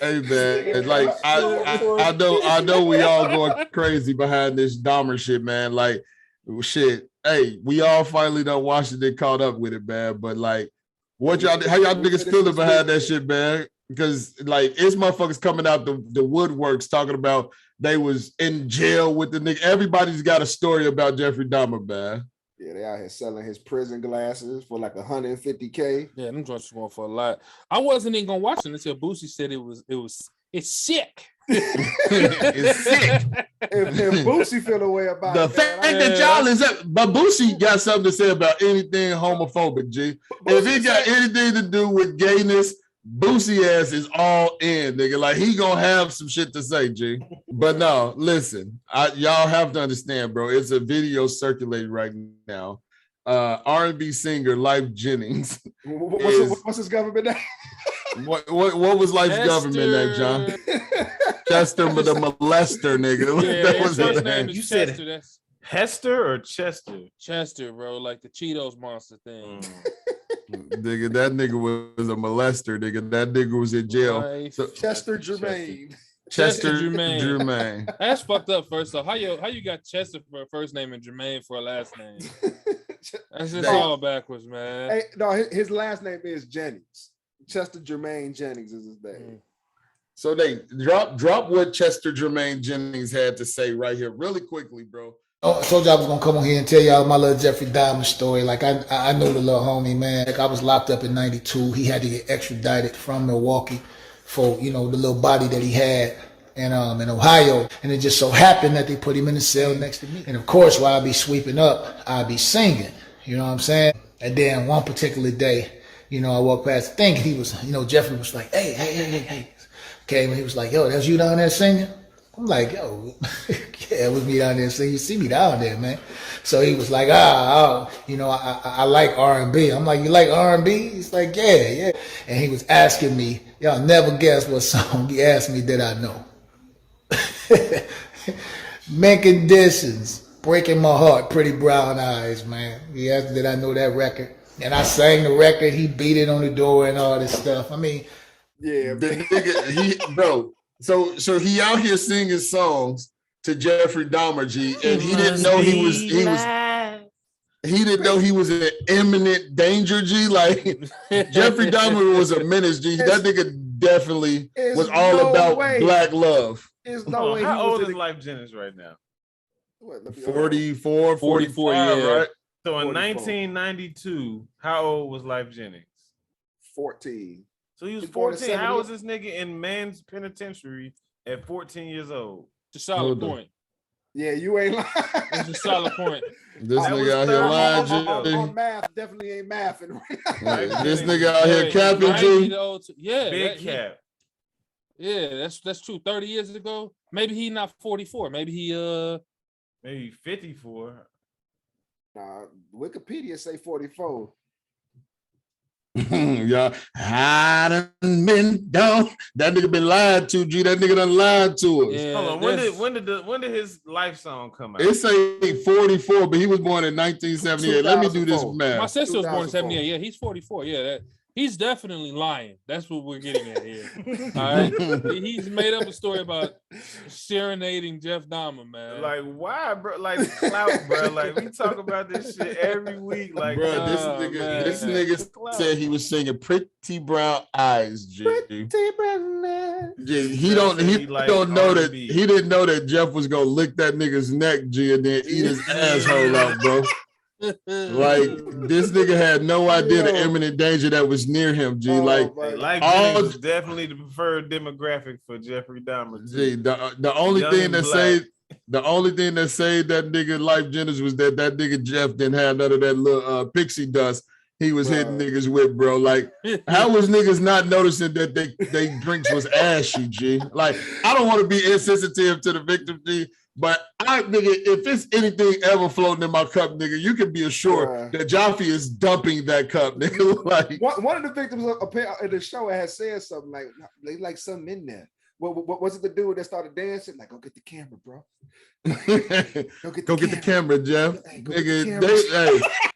Hey man, like I know we all going crazy behind this Dahmer shit, man. Like shit. Hey, we all finally done watched it and caught up with it, man. But like, how y'all niggas feeling behind that shit, man? Because like it's motherfuckers coming out the woodworks talking about they was in jail with the nigga. Everybody's got a story about Jeffrey Dahmer, man. Yeah, they out here selling his prison glasses for like $150K. Yeah, them joints going for a lot. I wasn't even gonna watch it until Boosie said it's sick. It's sick. If Boosie feel a way about the fact that y'all is up, but Boosie got something to say about anything homophobic, G. If it got anything to do with gayness, Boosie ass is all in, nigga. Like he gonna have some shit to say, G. But no, listen, y'all have to understand, bro. It's a video circulating right now. R&B singer Lyfe Jennings. What's his government name? What was Lyfe's government name, John? Chester the molester, nigga. Yeah, that was his name. You said Chester, Hester or Chester? Chester, bro, like the Cheetos monster thing. Nigga, that nigga was a molester, nigga. That nigga was in jail. So, Chester Germain. Chester Germain. That's fucked up. First off, how you got Chester for a first name and Germain for a last name? That's just all backwards, man. Hey, no, his last name is Jennings. Chester Germain Jennings is his name. So they drop what Chester Germain Jennings had to say right here, really quickly, bro. Oh, I told you I was gonna come on here and tell y'all my little Jeffrey Dahmer story. Like I know the little homie, man. Like I was locked up in '92. He had to get extradited from Milwaukee for the little body that he had in Ohio. And it just so happened that they put him in the cell next to me. And of course, while I be sweeping up, I be singing. You know what I'm saying? And then one particular day, I walked past the thing and he was, Jeffrey was like, hey. Came and he was like, yo, that's you down there singing? I'm like, yo, yeah, it was me down there singing. You see me down there, man. So he was like, I like R&B. I'm like, you like R&B? He's like, yeah. And he was asking me, y'all never guess what song he asked me did I know. Men Conditions, Breaking My Heart, Pretty Brown Eyes, man. He asked did I know that record. And I sang the record. He beat it on the door and all this stuff. I mean, yeah, the nigga, bro. So he out here singing songs to Jeffrey Dahmer, G, and he didn't know he didn't know he was in imminent danger, G. Like Jeffrey Dahmer was a menace, G. That nigga definitely was all about black love. No way. How old is Lyfe Jennings right now? 44, 45, yeah. Right? So in 1992, how old was Lyfe Jennings? 14. So he was 14. How was this nigga in man's penitentiary at 14 years old? It's a solid point. Yeah, you ain't lying. It's a solid point. This nigga out here lying, on math definitely ain't mathing. This nigga out here capping, G. Yeah, big cap. Yeah, that's true. 30 years ago, maybe he not 44. Maybe he maybe 54. Nah, Wikipedia say 44. Yeah, I done been down. That nigga been lied to, G. That nigga done lied to us. Yeah, hold on. When did his Life song come out? It say 44, but he was born in 1978. Let me do this math. My sister was born in 78. Yeah, he's 44. Yeah, he's definitely lying. That's what we're getting at here. All right, he's made up a story about serenading Jeff Dahmer, man. Like why, bro? Like clout, bro. Like we talk about this shit every week. Like, bro, this nigga said he was singing "Pretty Brown Eyes." G. Pretty brown eyes. G. He don't know that he didn't know that Jeff was gonna lick that nigga's neck, G, and then eat his asshole out, bro. Like this nigga had no idea the imminent danger that was near him, G. Like Jennings was definitely the preferred demographic for Jeffrey Dahmer. G. The only thing that saved that nigga Lyfe Jennings was that nigga Jeff didn't have none of that little pixie dust he was hitting niggas with, bro. Like, how was niggas not noticing that they drinks was ashy, G? Like, I don't want to be insensitive to the victim, G. But nigga, if it's anything ever floating in my cup, nigga, you can be assured that Jaffe is dumping that cup, nigga. Like one of the victims in the show had said something like something in there. What was it the dude that started dancing? Like, go get the camera, bro. Go get the camera, Jeff. Hey,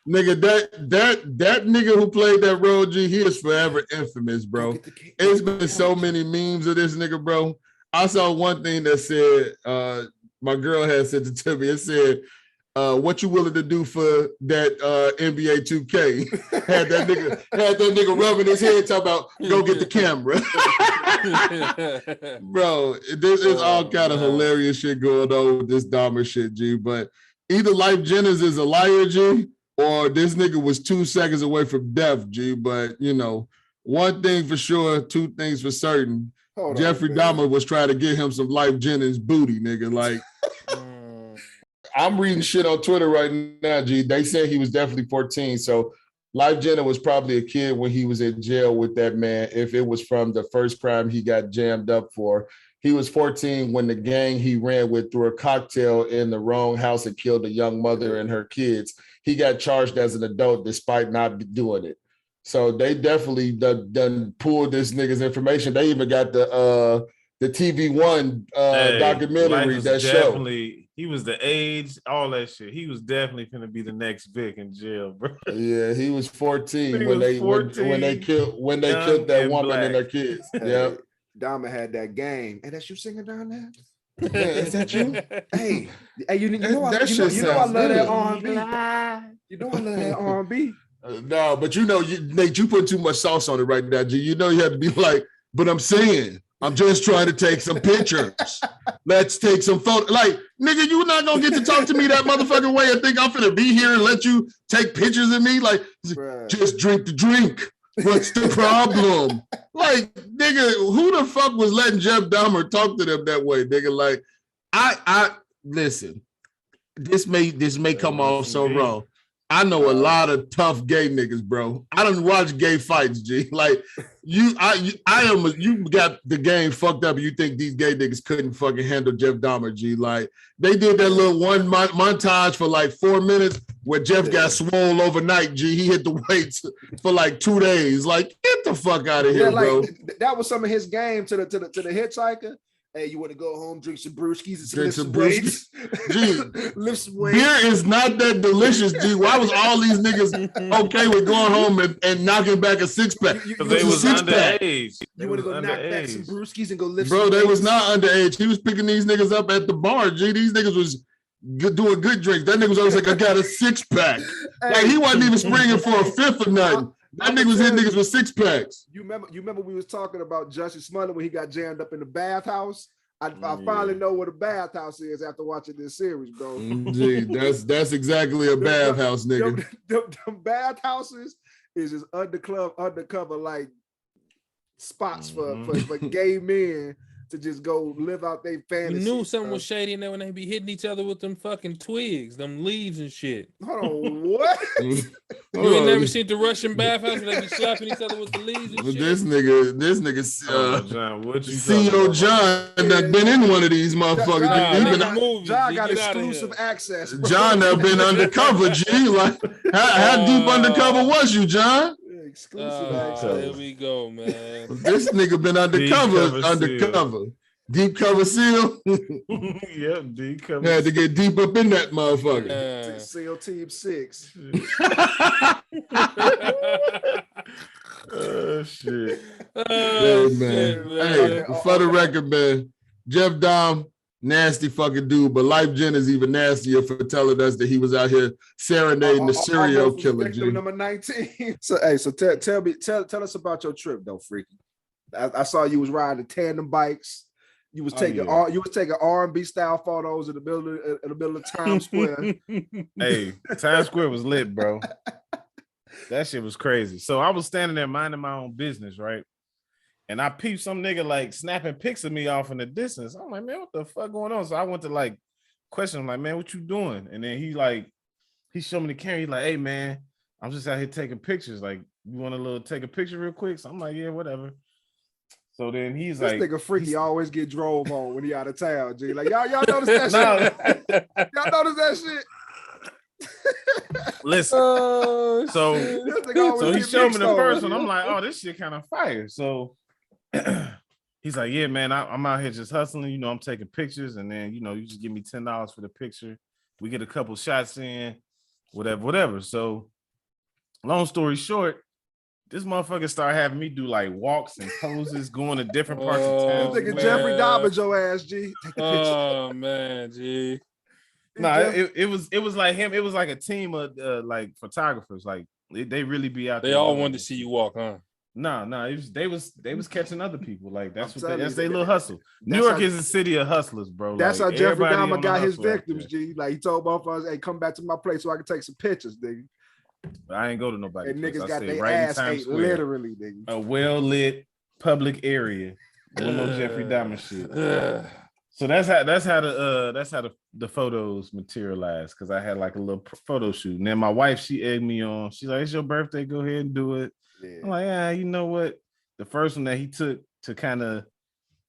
Nigga, that nigga who played that role, G, he is forever infamous, bro. It's been so many memes of this nigga, bro. I saw one thing that said, my girl had sent it to me. It said, what you willing to do for that NBA 2K? had that nigga rubbing his head talking about go get the camera. Bro, this is all kind of hilarious shit going on with this Dahmer shit, G. But either Lyfe Jennings is a liar, G, or this nigga was 2 seconds away from death, G. But you know, one thing for sure, two things for certain. Jeffrey Dahmer was trying to get him some Lyfe Jennings booty, nigga. Like I'm reading shit on Twitter right now, G. They said he was definitely 14. So Lyfe Jennings was probably a kid when he was in jail with that man. If it was from the first crime he got jammed up for, he was 14 when the gang he ran with threw a cocktail in the wrong house and killed a young mother and her kids. He got charged as an adult despite not doing it. So they definitely done pulled this nigga's information. They even got the TV One documentary that show. He was the age, all that shit. He was definitely gonna be the next Vic in jail, bro. Yeah, he was 14 when they killed that woman black. And her kids. Yeah, Dahmer had that game. Hey, that's you singing down there? Is that you? Hey, you know I love that R&B. You know I love that R&B. No, but you know, Nate, you put too much sauce on it right now, G. You know you have to be like, but I'm saying, I'm just trying to take some pictures. Let's take some photos. Like, nigga, you not gonna get to talk to me that motherfucking way and think I'm finna be here and let you take pictures of me? Like, bruh. Just drink the drink. What's the problem? Like, nigga, who the fuck was letting Jeff Dahmer talk to them that way, nigga? Like, I listen, this may come off so wrong. I know a lot of tough gay niggas, bro. I don't watch gay fights, G. Like you got the game fucked up. And you think these gay niggas couldn't fucking handle Jeff Dahmer, G? Like they did that little one montage for like 4 minutes where Jeff got swole overnight, G. He hit the weights for like 2 days. Like get the fuck out of here, bro. That was some of his game to the hitchhiker. Hey, you want to go home, drink some brewskis and drink lift some weights? Lift some weights. Beer is not that delicious, G. Why was all these niggas okay with going home and knocking back a 6-pack? Because they was underage. You want to go knock back some brewskis and go lift some weights? Bro, they was not underage. He was picking these niggas up at the bar, G. These niggas was doing good drinks. That nigga was always like, I got a 6-pack. Like he wasn't even springing for a fifth or nothing. That nigga was hitting niggas with 6-packs. You remember we was talking about Jussie Smollett when he got jammed up in the bathhouse? I finally know what a bathhouse is after watching this series, bro. Gee, that's exactly a bathhouse, nigga. The bathhouses is just undercover like spots for gay men to just go live out their fantasy. You knew something was shady in there when they be hitting each other with them fucking twigs, them leaves and shit. Hold on, what? You ain't never seen the Russian bathhouse where they be slapping each other with the leaves and shit? This nigga, John, what you CEO John that been in one of these motherfuckers. John got exclusive access. Bro. John have been undercover, G. Like, how deep undercover was you, John? Exclusive access. There we go, man. This nigga been undercover. Deep cover seal. Yep, deep cover. Had to get deep up in that motherfucker. SEAL Team 6. Oh shit. Hey, man. Hey, for the record, man, Jeff Dahmer, nasty fucking dude, but Lyfe Jennings even nastier for telling us that he was out here serenading the serial killer. Number 19. So tell us about your trip though, Freaky. I saw you was riding tandem bikes. You was taking R&B style photos in the middle of Times Square. Hey, Times Square was lit, bro. That shit was crazy. So I was standing there minding my own business, right? And I peeped some nigga like snapping pics of me off in the distance. I'm like, man, what the fuck going on? So I went to like question him, like, man, what you doing? And then he showed me the camera. He's like, hey man, I'm just out here taking pictures. Like, you want to take a picture real quick? So I'm like, yeah, whatever. So then he's this like, nigga Freaky always get drove on when he out of town, G. Like, y'all notice that shit? Y'all notice that shit? Listen, so he showed me the first one. I'm like, oh, this shit kind of fire. So he's like, yeah, man, I'm out here just hustling. You know, I'm taking pictures, and then, you know, you just give me $10 for the picture. We get a couple shots in, whatever. So, long story short, this motherfucker started having me do like walks and poses, going to different parts of town. Nigga Jeffrey Dahmer your ass, G. Take the picture. Oh man, G. Nah, it was like him. It was like a team of like photographers. Like they really be out there. They all wanted to see you walk, huh? No, they was catching other people. Like that's I'm what telling that's you, their little hustle. New York is a city of hustlers, bro. That's like, how Jeffrey everybody Dahmer on the got his hustle out victims, there. G. Like he told motherfuckers, hey, come back to my place so I can take some pictures, nigga. I ain't go to nobody. And niggas I got stay their right in ass Times ate, Square. literally, nigga. A well-lit public area. No Jeffrey Dahmer shit. So that's how the photos materialized, because I had like a little photo shoot. And then my wife, she egged me on. She's like, it's your birthday, go ahead and do it. Yeah. I'm like, yeah, you know what? The first one that he took to kind of,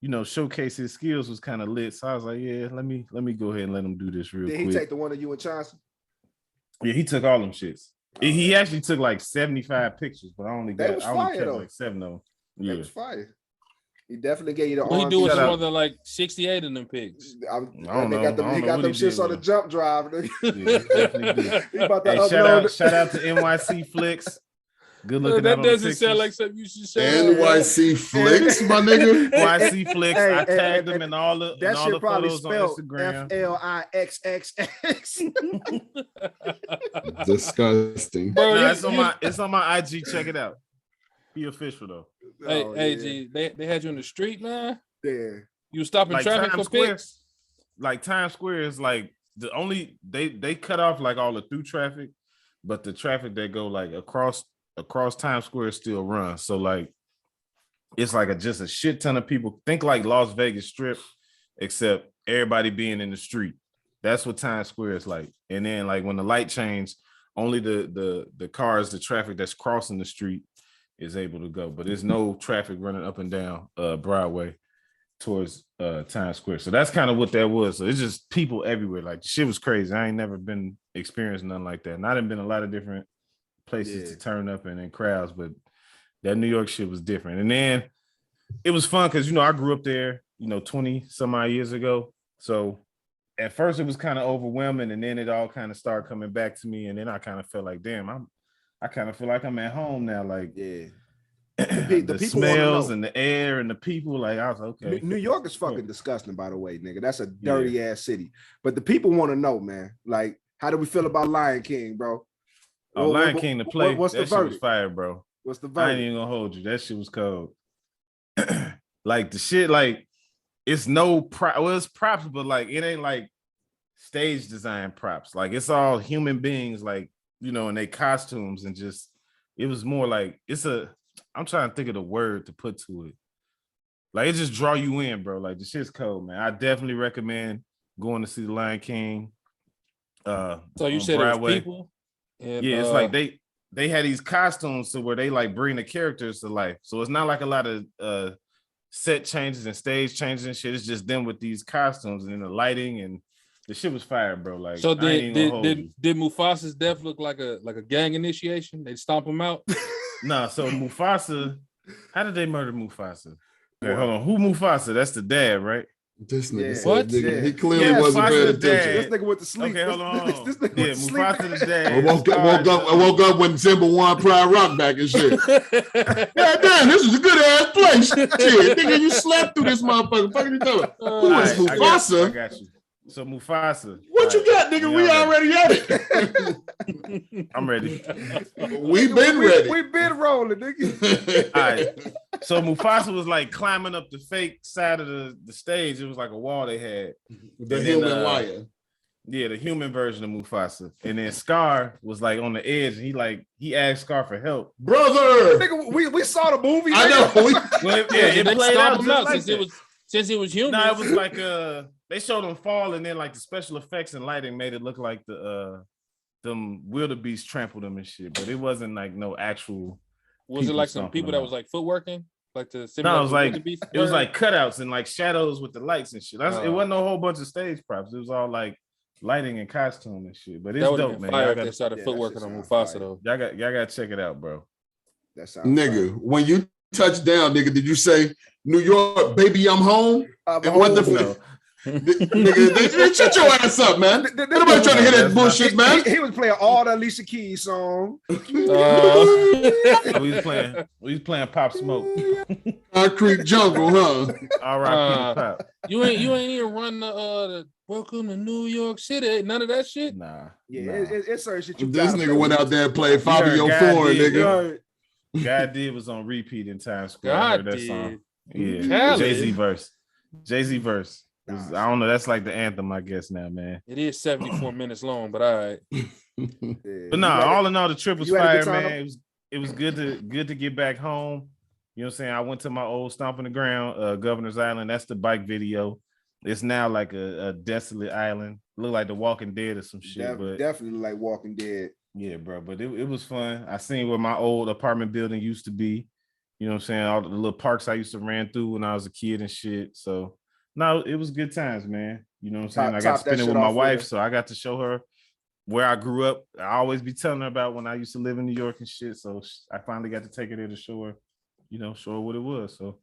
you know, showcase his skills was kind of lit. So I was like, yeah, let me go ahead and let him do this real quick. Did he take the one of you and Chauncey? Yeah, he took all them shits. He actually took like 75 pictures, but I only kept like 7 of them. Yeah. That was fire. He definitely gave you the What he do with some other like 68 in them pics? I don't know. He got them shits on the jump drive. Yeah, he about to upload. Shout out to NYC Flicks. Good looking. That doesn't sound like something you should say. NYC Flicks, my nigga. NYC Flicks. I tagged them in all the that shit probably photos spelled on Instagram. FLIXXX. Disgusting. Bro, No, it's on my IG. Check it out. Be official though. Hey, G, they had you in the street, man. Yeah. You was stopping Like traffic Times for pics? Like Times Square is like the only they cut off like all the through traffic, but the traffic that go like across Times Square still runs. So like it's like just a shit ton of people. Think like Las Vegas Strip, except everybody being in the street. That's what Times Square is like. And then like when the light changed, only the cars, the traffic that's crossing the street is able to go, but there's no traffic running up and down Broadway towards Times Square. So that's kind of what that was. So it's just people everywhere. Like shit was crazy. I ain't never been experiencing nothing like that. And I done been a lot of different places to turn up and in crowds, but that New York shit was different. And then it was fun because, you know, I grew up there, you know, 20 some odd years ago. So at first it was kind of overwhelming, and then it all kind of started coming back to me. And then I kind of felt like, damn, I kind of feel like I'm at home now. Like, the smells and the air and the people. Like, I was like, okay. New York is fucking disgusting, by the way, nigga. That's a dirty ass city. But the people want to know, man. Like, how do we feel about Lion King, bro? Lion King to play. What's that the verdict? Shit was fire, bro. What's the I verdict? ain't even gonna hold you. That shit was cold. Like the shit, like it's no it's props, but like it ain't like stage design props. Like it's all human beings, like, you know, in their costumes, and just it was more like I'm trying to think of the word to put to it. Like it just draw you in, bro. Like the shit's cold, man. I definitely recommend going to see the Lion King. So you said Broadway. It was people? And, it's like they had these costumes to where they like bring the characters to life. So it's not like a lot of set changes and stage changes and shit. It's just them with these costumes and then the lighting, and the shit was fire, bro. Like, so did Mufasa's death look like a gang initiation? They stomp him out? Nah, so Mufasa, how did they murder Mufasa? Okay, hold on. Who Mufasa? That's the dad, right? This nigga said, What? He clearly wasn't paying attention. This nigga went to sleep. Okay, hold on. This nigga Yeah, went to sleep. Mufasa the dad. I woke up when Simba won Pride Rock back and shit. God damn, this is a good ass place. Shit, nigga, you slept through this motherfucker. Fuck you doing? Who is Mufasa? I got you. So Mufasa. What you got, nigga? We already at it. I'm ready. We been ready. We been rolling, nigga. All right. So Mufasa was like climbing up the fake side of the stage. It was like a wall they had. The human lion. Yeah, the human version of Mufasa. And then Scar was like on the edge. And he asked Scar for help. Brother. Nigga, we saw the movie. I know. It played out just like since it was human. No, it was like they showed him fall, and then like the special effects and lighting made it look like them wildebeest trampled him and shit. But it wasn't like no actual. Was it like some people that was like footworking? Like the no, it was like cutouts and like shadows with the lights and shit. It wasn't a whole bunch of stage props. It was all like lighting and costume and shit. But it's dope, man. They started footworking on Mufasa though. Y'all got to check it out, bro. That sounds nigga, when you touchdown, nigga, did you say New York, baby, I'm home? And what the fuck? Nigga, shut your ass up, man. Nobody trying to hear that bullshit, man. He was playing all the Alicia Keys song. We was playing Pop Smoke. Concrete Jungle, huh? R.I.P. Pop. You ain't even run the Welcome to New York City. None of that shit. Nah. Yeah, it's certain shit. This nigga went out there and played Fabio Four, nigga. God did was on repeat in Times Square. God that did. song. Yeah, Jay-Z verse. I don't know. That's like the anthem, I guess now, man. It is 74 minutes long, but all right. But no, all in all, the trip was fire, man. It was good to get back home. You know what I'm saying? I went to my old stomping the ground, Governor's Island. That's the bike video. It's now like a desolate island. Look like The Walking Dead or some shit. But definitely like Walking Dead. Yeah, bro. But it was fun. I seen where my old apartment building used to be. You know what I'm saying? All the little parks I used to ran through when I was a kid and shit. So no, it was good times, man. You know what I'm saying? I got to spend it with my wife, so I got to show her where I grew up. I always be telling her about when I used to live in New York and shit. So I finally got to take her there to show her, show her what it was. So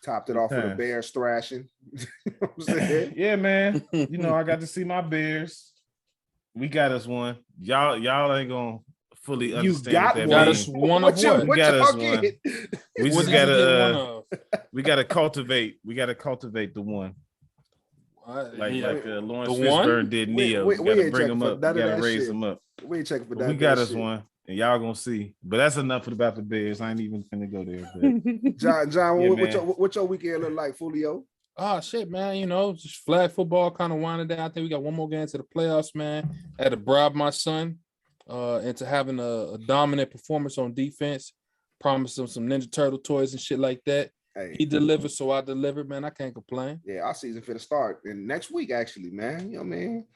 topped it off with a Bears thrashing. You know what I'm saying? Yeah, man. I got to see my Bears. We got us one. Y'all ain't gonna fully understand. You got us one of what? We got us one. We just gotta we gotta cultivate. We gotta cultivate the one. Like Lawrence Fishburne did Neo. We gotta bring them up. We gotta raise them up. We ain't checking for that. We got us one, and y'all gonna see. But that's enough about the Bears. I ain't even finna go there. But John, what's your weekend look like, Fulio? Oh shit, man! Just flag football kind of winding down. I think we got one more game to the playoffs, man. I had to bribe my son into having a dominant performance on defense. Promised him some Ninja Turtle toys and shit like that. Hey, he delivered, so I delivered, man. I can't complain. Yeah, our season for the start and next week, actually, man. You know what I mean?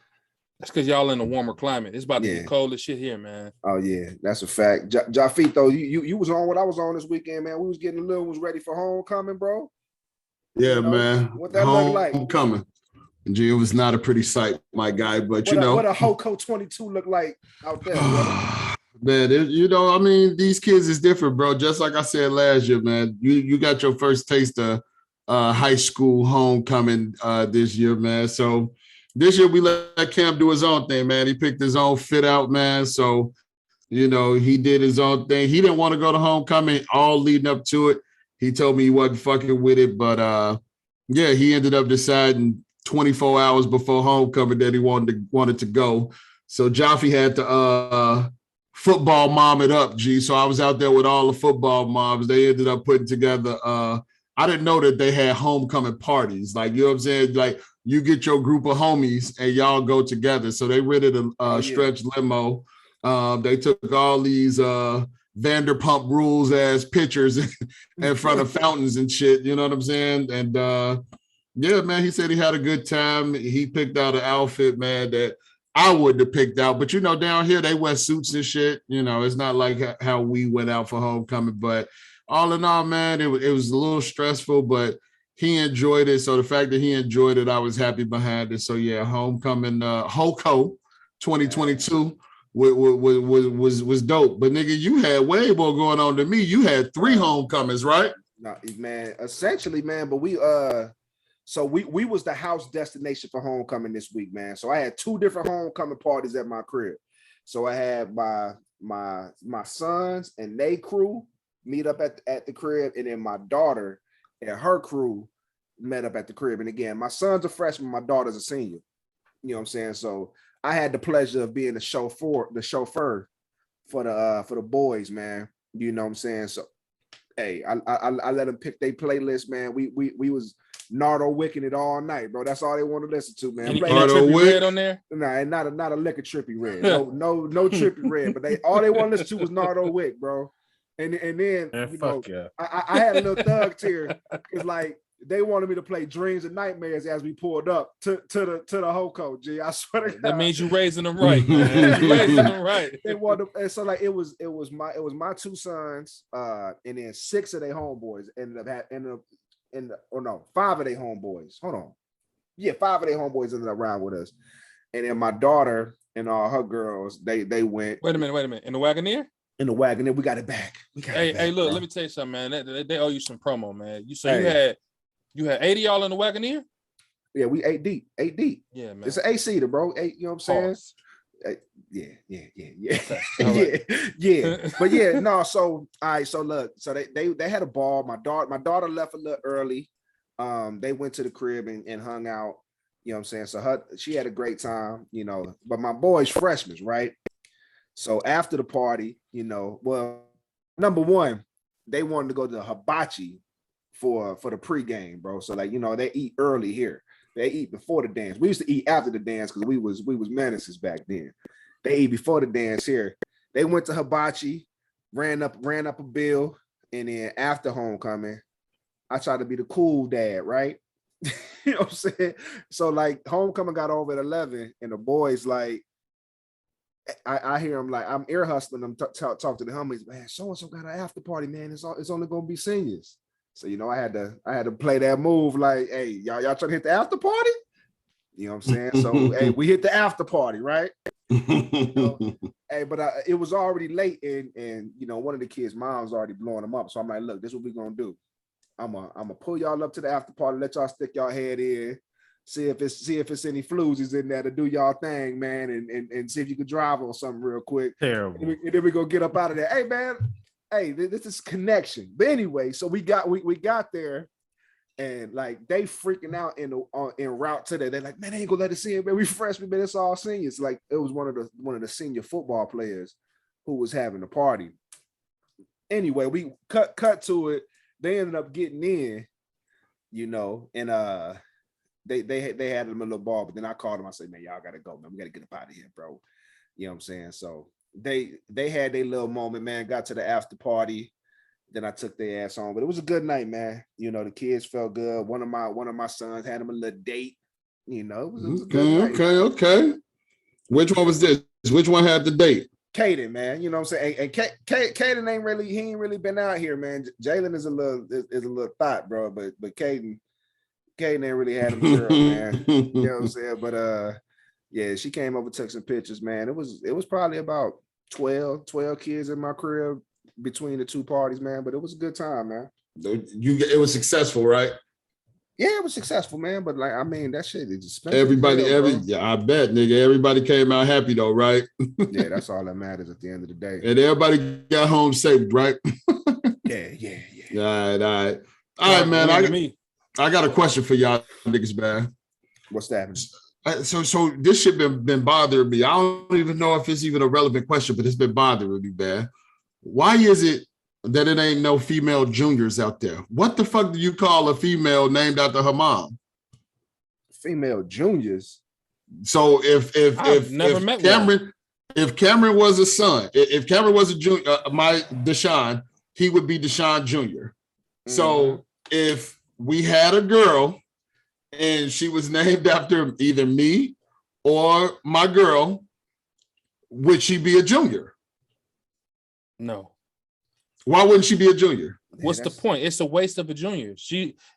That's because y'all in a warmer climate. It's about to get cold as shit here, man. Oh yeah, that's a fact. Jafito, you was on what I was on this weekend, man. We was getting was ready for homecoming, bro. Yeah, man. What that look like? Homecoming. Gee, it was not a pretty sight, my guy. But what a Hoko 22 look like out there, man. These kids is different, bro. Just like I said last year, man. You got your first taste of high school homecoming this year, man. So this year we let Cam do his own thing, man. He picked his own fit out, man. So he did his own thing. He didn't want to go to homecoming all leading up to it. He told me he wasn't fucking with it, but he ended up deciding 24 hours before homecoming that he wanted to go. So Jaffe had to football mom it up, G. So I was out there with all the football moms. They ended up putting together. I didn't know that they had homecoming parties. Like, you know what I'm saying? Like, you get your group of homies and y'all go together. So they rented a stretch limo. They took all these Vanderpump Rules as pictures in front of fountains and shit. You know what I'm saying? And man, he said he had a good time. He picked out an outfit, man, that I wouldn't have picked out. But down here they wear suits and shit. It's not like how we went out for homecoming. But all in all, man, it was a little stressful, but he enjoyed it. So the fact that he enjoyed it, I was happy behind it. So yeah, homecoming, Hoko 2022. Was dope. But nigga, you had way more going on than me. You had 3 homecomings, right? No, man, essentially, man, but we was the house destination for homecoming this week, man. So I had 2 different homecoming parties at my crib. So I had my sons and they crew meet up at the crib, and then my daughter and her crew met up at the crib. And again, my son's a freshman, my daughter's a senior. You know what I'm saying? So I had the pleasure of being the chauffeur for the boys, man. You know what I'm saying? So, hey, I let them pick their playlist, man. We was Nardo wicking it all night, bro. That's all they want to listen to, man. Nardo Red on there? Nah, not a liquor trippy red. No trippy red. But all they want to listen to was Nardo Wick, bro. And then I had a little thug tear. It's like, they wanted me to play Dreams and Nightmares as we pulled up to the Hoko. G, I swear to God. That means you raising them right, man. You raising them right. They wanted, and so like it was my 2 sons, and then 6 of their homeboys ended up 5 of their homeboys. Hold on, 5 of their homeboys ended up riding with us, and then my daughter and all her girls they went. Wait a minute, in the Wagoneer? in the wagon. Then we got it back. Hey, look, let me tell you something, man. They owe you some promo, man. You had 80 y'all in the Wagoneer? Yeah, we 8 deep. Yeah, man. It's an 8-seater, bro. 8, you know what I'm saying? Pause. Yeah. Okay. Yeah. But yeah, no. So all right. So look. So they had a ball. My daughter left a little early. They went to the crib and hung out. You know what I'm saying? So she had a great time. You know. But my boys freshmen, right? So after the party, you know, well, number one, they wanted to go to the hibachi for the pregame, bro. So like, you know, they eat early here. They eat before the dance. We used to eat after the dance because we was menaces back then. They eat before the dance here. They went to hibachi, ran up a bill, and then after homecoming, I tried to be the cool dad, right? You know what I'm saying? So like homecoming got over at 11, and the boys like, I hear them like I'm ear hustling them, talk to the homies, man. So and so got an after party, man. It's only gonna be seniors. So you know, I had to play that move, like, hey, y'all trying to hit the after party? You know what I'm saying? So hey, we hit the after party, right? You know, hey, but it was already late, and you know, one of the kids' moms already blowing them up. So I'm like, look, this is what we're gonna do. I'm gonna pull y'all up to the after party, let y'all stick y'all head in, see if it's any floozies in there to do y'all thing, man, and see if you could drive on something real quick. Terrible. And then we go get up out of there. Hey, man. Hey, this is connection. But anyway, so we got there, and like they freaking out in route to there. They're like, man, they ain't gonna let us in, man. We freshmen, man. It's all seniors. Like it was one of the senior football players who was having a party. Anyway, we cut to it. They ended up getting in, you know, and they had them a little ball, but then I called them. I said, man, y'all gotta go, man. We gotta get up out of here, bro. You know what I'm saying? So they had their little moment, man. Got to the after party, then I took their ass on. But it was a good night, man. You know, the kids felt good. One of my sons had him a little date. You know, it was a good night. Okay. Which one was this? Which one had the date? Caden, man. You know what I'm saying? And Caden ain't really been out here, man. Jalen is a little thought, bro. But Caden ain't really had him girl, man. You know what I'm saying? But yeah, she came over, took some pictures, man. It was probably about 12 kids in my crib between the two parties, man. But it was a good time, man. It was successful, right? Yeah, it was successful, man. But like, I mean, that shit is expensive. Yeah, I bet, nigga. Everybody came out happy though, right? Yeah, that's all that matters at the end of the day. And everybody got home safe, right? Yeah. All right, man. I got a question for y'all niggas, man. What's that? So this shit been bothering me. I don't even know if it's even a relevant question, but it's been bothering me, man. Why is it that it ain't no female juniors out there? What the fuck do you call a female named after her mom? Female juniors. So if Cameron was a son, if Cameron was a junior, my Deshaun, he would be Deshaun Jr. Mm-hmm. So if we had a girl and she was named after either me or my girl, would she be a junior? No. Why wouldn't she be a junior? What's the point? It's a waste of a junior.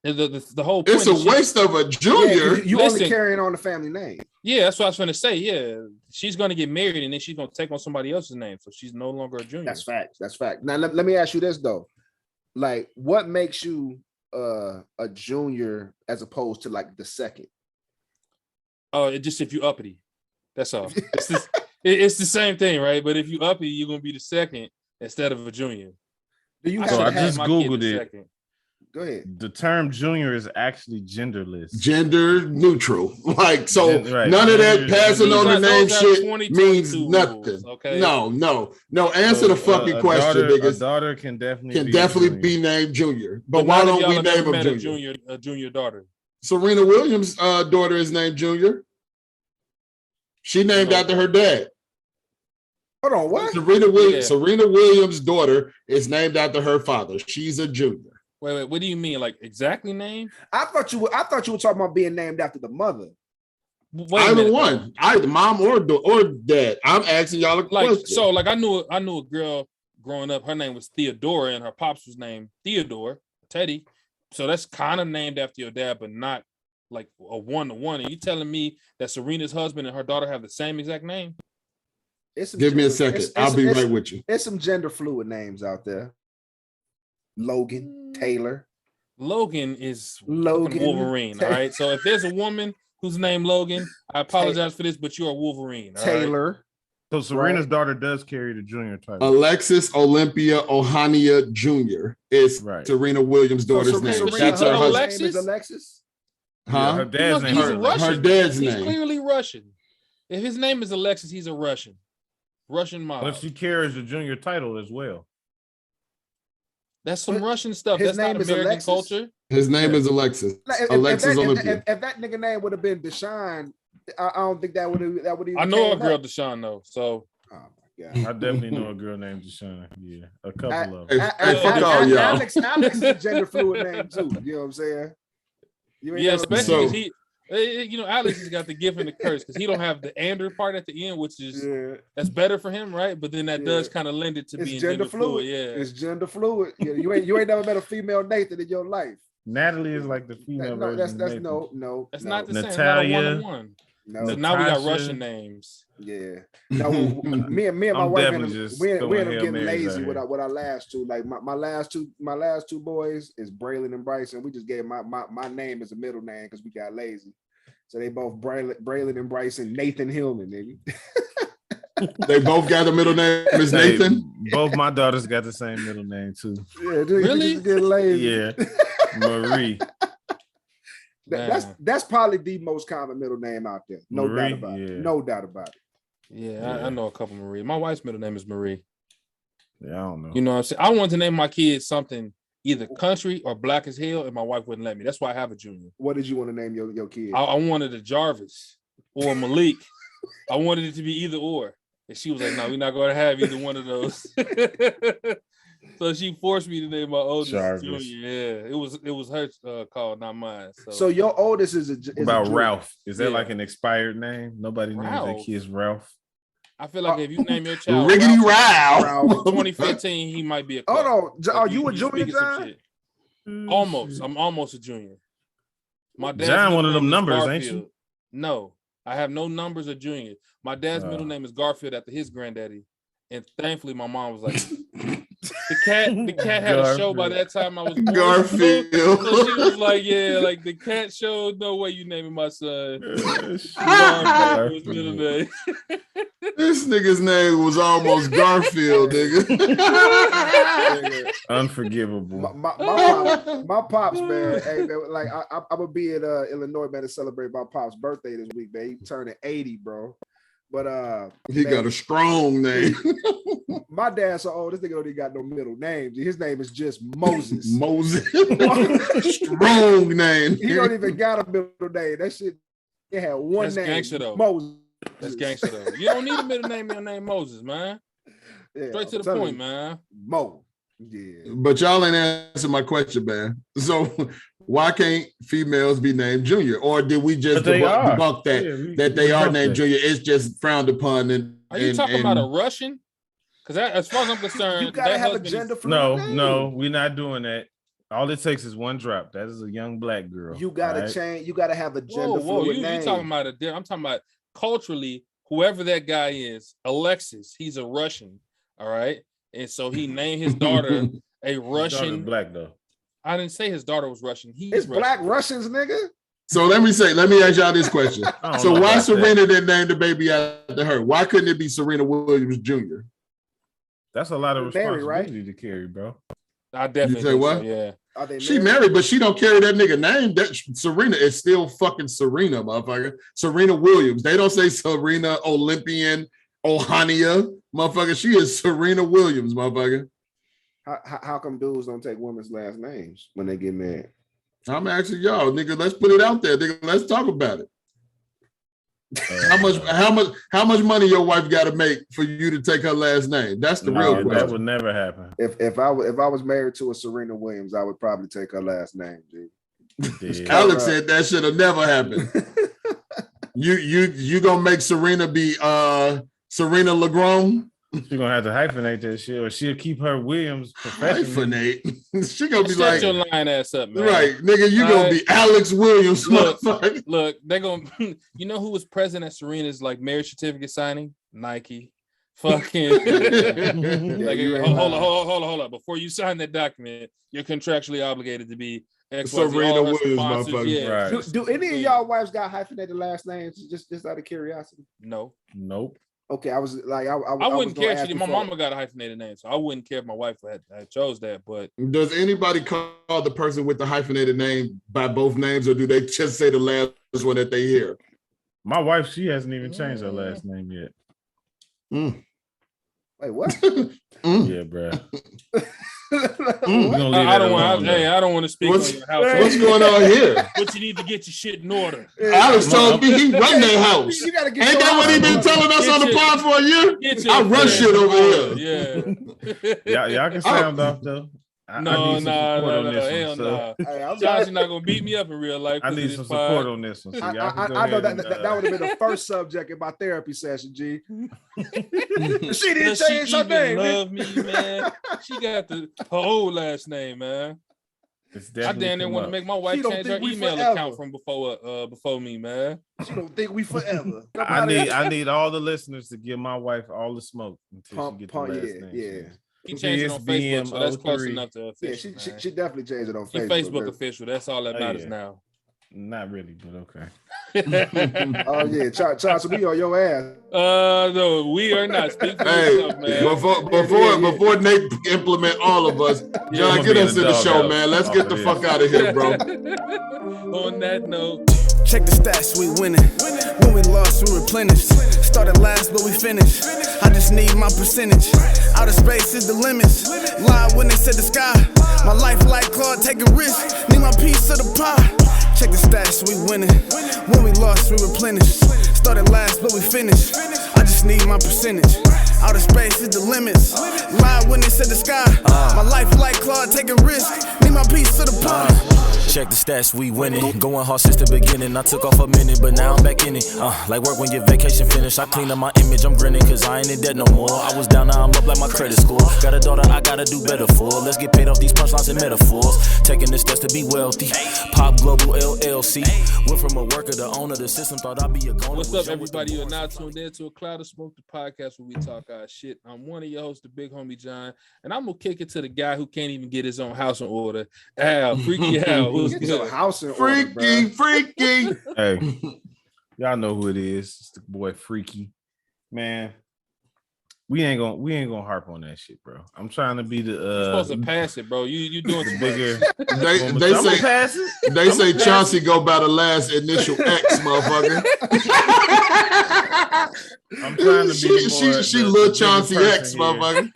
The whole point. It's a waste of a junior. Yeah, you only carrying on the family name. Yeah, that's what I was going to say. Yeah, she's going to get married and then she's going to take on somebody else's name, so she's no longer a junior. That's fact. Now let me ask you this though, like, what makes you a junior as opposed to like the second? Oh, it just if you uppity, that's all. It's the same thing, right? But if you uppity, you're going to be the second instead of a junior. Do you? So I just Googled it. Second. Go ahead. The term junior is actually genderless. Gender neutral. Like, so right. None of that passing on the name shit means nothing. Rules, okay? No. Answer the fucking question, niggas. A daughter can definitely be named junior. But why don't we name him junior? A junior daughter. Serena Williams' daughter is named Junior. She named after her dad. Hold on, what? Serena Williams' daughter is named after her father. She's a junior. Wait, what do you mean? Like exactly name? I thought you were talking about being named after the mother. Either one, either mom or dad. I'm asking y'all a question. So, like, I knew a girl growing up. Her name was Theodora, and her pops was named Theodore Teddy. So that's kind of named after your dad, but not like a 1-to-1. And you telling me that Serena's husband and her daughter have the same exact name? Give me a second. I'll be right with you. There's some gender fluid names out there. Logan, Taylor. Logan is Wolverine. All right. So if there's a woman who's named Logan, I apologize for this, but you're a Wolverine. Taylor. Right? So Serena's daughter does carry the junior title. Alexis Olympia Ohania Jr. is Serena Williams' daughter's name. That's her husband. Name is Alexis. Huh? Yeah, her dad's name. Her dad's name. He's clearly Russian. If his name is Alexis, he's a Russian mob. But she carries the junior title as well. That's some Russian stuff. That's not American culture. His name is Alexis. Alexis Olympia. If that nigga name would have been Deshaun, I don't think that would even. I know a girl Deshaun though. So. Oh my God. I definitely know a girl named Deshaun. Yeah, a couple of them. Fuck all y'all. Alex is a gender fluid name too. You know what I'm saying? Yeah, especially because Alex has got the gift and the curse because he don't have the Andrew part at the end, which is that's better for him, right? But then that does kind of lend it to being gender fluid. Yeah, it's gender fluid. Yeah, you ain't never met a female Nathan in your life. Natalie is like the female version. That's no. That's not the same. Natalia. Not a 1-on-1. No. So now we got Russian names. Yeah. No, me and my wife we ended up getting lazy with our last two. Like my last two boys is Braylon and Bryson. We just gave my name as a middle name because we got lazy. So they both Braylon and Bryson, Nathan Hillman, nigga. They both got a middle name as Nathan. Both my daughters got the same middle name too. Yeah, dude, really? Just get lazy. Yeah, Marie. That's probably the most common middle name out there. No doubt about it. No doubt about it. Yeah, I know a couple Marie. My wife's middle name is Marie. Yeah, I don't know. You know what I'm saying? I wanted to name my kids something either country or black as hell, and my wife wouldn't let me. That's why I have a junior. What did you want to name your kid? I wanted a Jarvis or Malik. I wanted it to be either or. And she was like, no, we're not going to have either one of those. So she forced me to name my oldest Junior. Yeah, it was her call, not mine. So your oldest is about Ralph. Is that like an expired name? Nobody names their kids Ralph. I feel like if you name your child Riggedy Ralph, 2015, he might be a. Hold on, are you a junior, John? Almost. I'm almost a junior. My dad's John, one of them numbers, Garfield. ain't you? No, I have no numbers of junior. My dad's middle name is Garfield after his granddaddy, and thankfully my mom was like, the cat had a show by that time I was born. Garfield. So she was like, yeah, like the cat show. No way you naming my son. Garfield's middle name. This nigga's name was almost Garfield, nigga. Unforgivable. My pops, man. Hey, man, like I'm gonna be in Illinois, man, to celebrate my pops' birthday this week, man. He turning 80, bro. But he got a strong name. My dad's so old, this nigga don't even got no middle name. His name is just Moses. Moses. Strong name. He don't even got a middle name. That shit, it had one That's name. Gangster, though. Moses. That's gangster though. You don't need a middle name. Your name Moses, man. Yeah, straight to the point, man. Mo. Yeah. But y'all ain't answer my question, man. So why can't females be named Junior? Or did we just debunk that they are named Junior? It's just frowned upon. Are you talking about a Russian? Because as far as I'm concerned, you gotta have a gender fluid name. No, we're not doing that. All it takes is one drop. That is a young black girl. You gotta change. You gotta have a gender fluid name. You talking about I'm talking about culturally, whoever that guy is, Alexis, he's a Russian, all right? And so he named his daughter a Russian. Black though. I didn't say his daughter was Russian. It's Black Russians, nigga. So let me ask y'all this question. So why Serena didn't name the baby after her? Why couldn't it be Serena Williams Jr.? That's a lot of responsibility to carry, bro. I definitely say what? So, yeah. She married, but she don't carry that nigga name. That Serena is still fucking Serena, motherfucker. Serena Williams. They don't say Serena Olympian Ohania, motherfucker. She is Serena Williams, motherfucker. How come dudes don't take women's last names when they get married? I'm asking y'all, nigga. Let's put it out there, nigga. Let's talk about it. How much money your wife got to make for you to take her last name? That's the real question. That would never happen. If I was married to a Serena Williams, I would probably take her last name, dude. Yeah. Alex said that should have never happened. You gonna make Serena be Serena LeGrone? She's gonna have to hyphenate that shit, or she'll keep her Williams professionally. Hyphenate. She gonna be Shut like, your line ass up, man. Right, nigga, you gonna be Alex Williams. Look, they're gonna. You know who was present at Serena's like marriage certificate signing? Nike. Fucking like, you hold on. Before you sign that document, you're contractually obligated to be Serena Williams, motherfucker. Yeah. Right. Do any of y'all wives got hyphenated last names? Just out of curiosity. No. Nope. Okay, I was like, I wouldn't was care. gonna ask My before. mama got a hyphenated name, so I wouldn't care if my wife had chose that. But Does anybody call the person with the hyphenated name by both names, or do they just say the last one that they hear? My wife, she hasn't even changed her last name yet. Wait, what? Yeah, bro. I don't want to speak on your house. What's going on here? But you need to get your shit in order. Alex told me he run their house. You gotta get Ain't that what he been telling us on the pod for a year? I run shit over here. Yeah. Y'all can sound off though. No. Hell no. Josh, you're not gonna beat me up in real life. I need some support on this one. So I know that would have been the first subject in my therapy session, G. She didn't change her name. Love me, man. She got her whole last name, man. I damn near want to make my wife change her email account from before me, man. She don't think we forever. I need all the listeners to give my wife all the smoke until she gets the last name. Yeah. He changed it on Facebook, so that's close enough to official. Yeah, she definitely changed it on Facebook. Facebook official. That's all that matters now. Not really, but okay. Oh yeah, Charles, we on your ass. No, we are not. Speak for yourself, man. Before Nate implement all of us, John, get us in the show, man. Let's get the fuck out of here, bro. On that note, check the stats, we winning. When we lost, we replenished. Started last, but we finished. I just need my percentage. Outer space is the limits. Lie when they said the sky. My life like Claude, take a risk. Need my piece of the pie. Check the stats, we winning. When we lost, we replenished. Started last, but we finished. I just need my percentage. Outer space is the limits. Lie when they said the sky. My life like Claude, take a risk. Need my piece of the pie. Check the stats, we winning. Going hard since the beginning. I took off a minute, but now I'm back in it. Like work when your vacation finished. I cleaned up my image, I'm grinning, cause I ain't in debt no more. I was down, now I'm up like my credit score. Got a daughter, I gotta do better for. Let's get paid off these punchlines and metaphors. Taking the steps to be wealthy. Pop Global LLC. Went from a worker to owner. The system thought I'd be a goner. What's up, everybody? You're now tuned in to A Cloud of Smoke, the podcast where we talk our shit. I'm one of your hosts, the big homie John, and I'm gonna kick it to the guy who can't even get his own house in order. Al, Freaky Al. Who's good? House in freaky, order, freaky. Hey, y'all know who it is. It's the boy Freaky. Man, we ain't gonna harp on that shit, bro. I'm trying to be the You're supposed to pass it, bro. You doing the bigger. They say Chauncey go by the last initial X, motherfucker. I'm trying to be she little Chauncey X, motherfucker.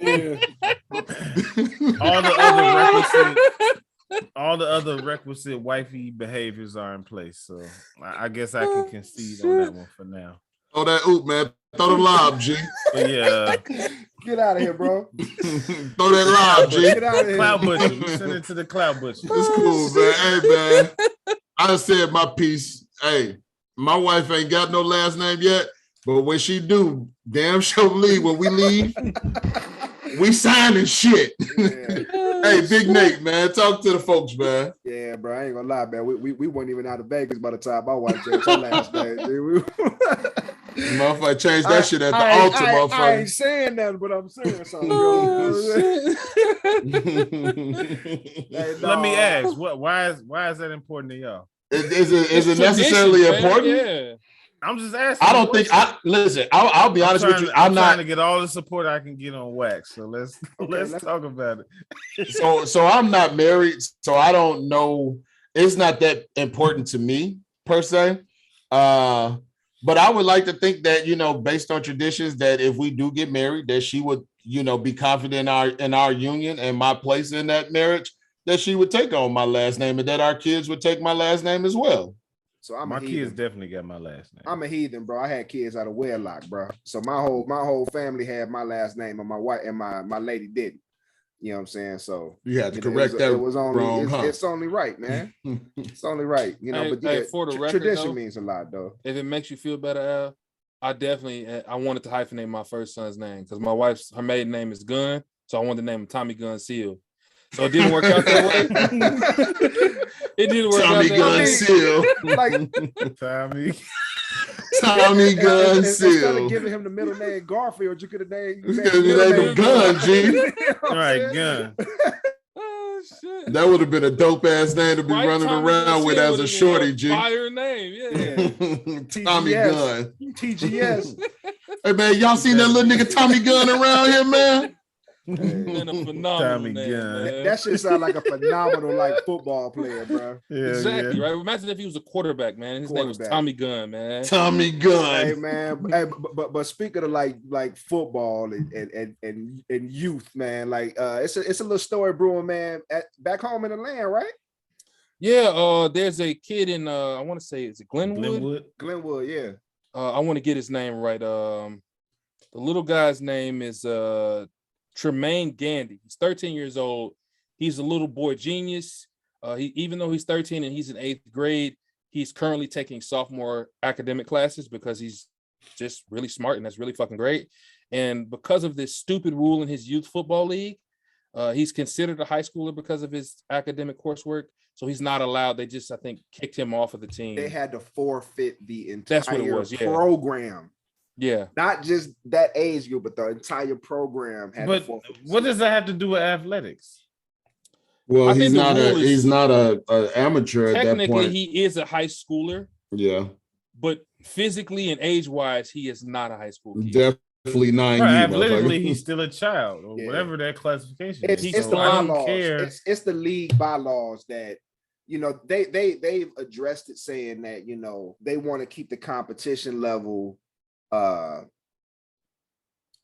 All the other requisite wifey behaviors are in place, so I guess I can concede on that one for now. Oh, that oop, man. Throw the lob, G. But yeah. Get out of here, bro. Throw that lob, G. Get out of here. Cloud butcher. We send it to the cloud butcher. It's cool, man. Hey, man. I said my piece. Hey, my wife ain't got no last name yet, but when she do, damn sure leave. When we leave, we signing shit. Yeah. Hey, Big Nate, man. Talk to the folks, man. Yeah, bro. I ain't gonna lie, man. We weren't even out of Vegas by the time my wife changed her last name. Dude. Motherfucker changed that shit at the altar, motherfucker. I ain't saying nothing, but I'm saying something. Hey, Let me ask, why is that important to y'all? Is it necessarily important? Yeah. I'm just asking. I don't think listen. I'll be honest with you. I'm not trying to get all the support I can get on wax. So let's talk about it. So I'm not married, so I don't know. It's not that important to me per se. But I would like to think that, based on traditions, that if we do get married, that she would, be confident in our union and my place in that marriage, that she would take on my last name and that our kids would take my last name as well. So my kids definitely got my last name. I'm a heathen, bro. I had kids out of wedlock, bro. So my whole family had my last name, and my wife and my lady didn't. You know what I'm saying? So you had to correct that. It was only wrong, it's only right, man. It's only right, But yeah, for the record, tradition though, means a lot, though. If it makes you feel better, Al, I wanted to hyphenate my first son's name because my wife's her maiden name is Gunn, so I wanted to name him Tommy Gunn Seal. So it didn't work out that way. It didn't work Tommy out that Gunn way. Seal. Like Tommy. Tommy Gun Instead of Seal. giving him the middle name Garfield, you could have named You could have named Gun, G. All right, Gun. Oh shit. That would have been a dope ass name to be Right, running Tommy around Gun with Seal as a would've been shorty, G. Fire name, yeah. Tommy Gun. TGS. Hey man, y'all seen that little nigga Tommy Gun around here, man? Been a phenomenal Tommy name, Gun. man. That shit sound like a phenomenal like football player, bro. Yeah, Exactly, yeah. right? Imagine if he was a quarterback, man. His name was Quarterback. Tommy Gunn, man. Tommy Gun. Hey man, hey, but speaking of like football and youth, man, like it's a little story brewing, man, back home in the land, right? Yeah, there's a kid in I want to say, is it Glenwood? Glenwood, yeah. I want to get his name right. The little guy's name is Tremaine Gandy. He's 13 years old. He's a little boy genius. Even though he's 13 and he's in 8th grade, he's currently taking sophomore academic classes because he's just really smart, and that's really fucking great. And because of this stupid rule in his youth football league, he's considered a high schooler because of his academic coursework. So he's not allowed. They just, I think, kicked him off of the team. They had to forfeit the entire That's what it was, yeah. program. Yeah. Not just that age group, but the entire program had to But forfeit. what does that have to do with athletics? Well, I he's think the not rule a is- he's not a amateur at that Technically, point. he is a high schooler, Yeah, but physically and age-wise, he is not a high school kid. definitely 9 Right, years. athletically, he's still a child or Yeah. whatever that classification It's, is. it's the So I don't bylaws. care. It's the league bylaws that, you know, they've addressed it, saying that, you know, they want to keep the competition level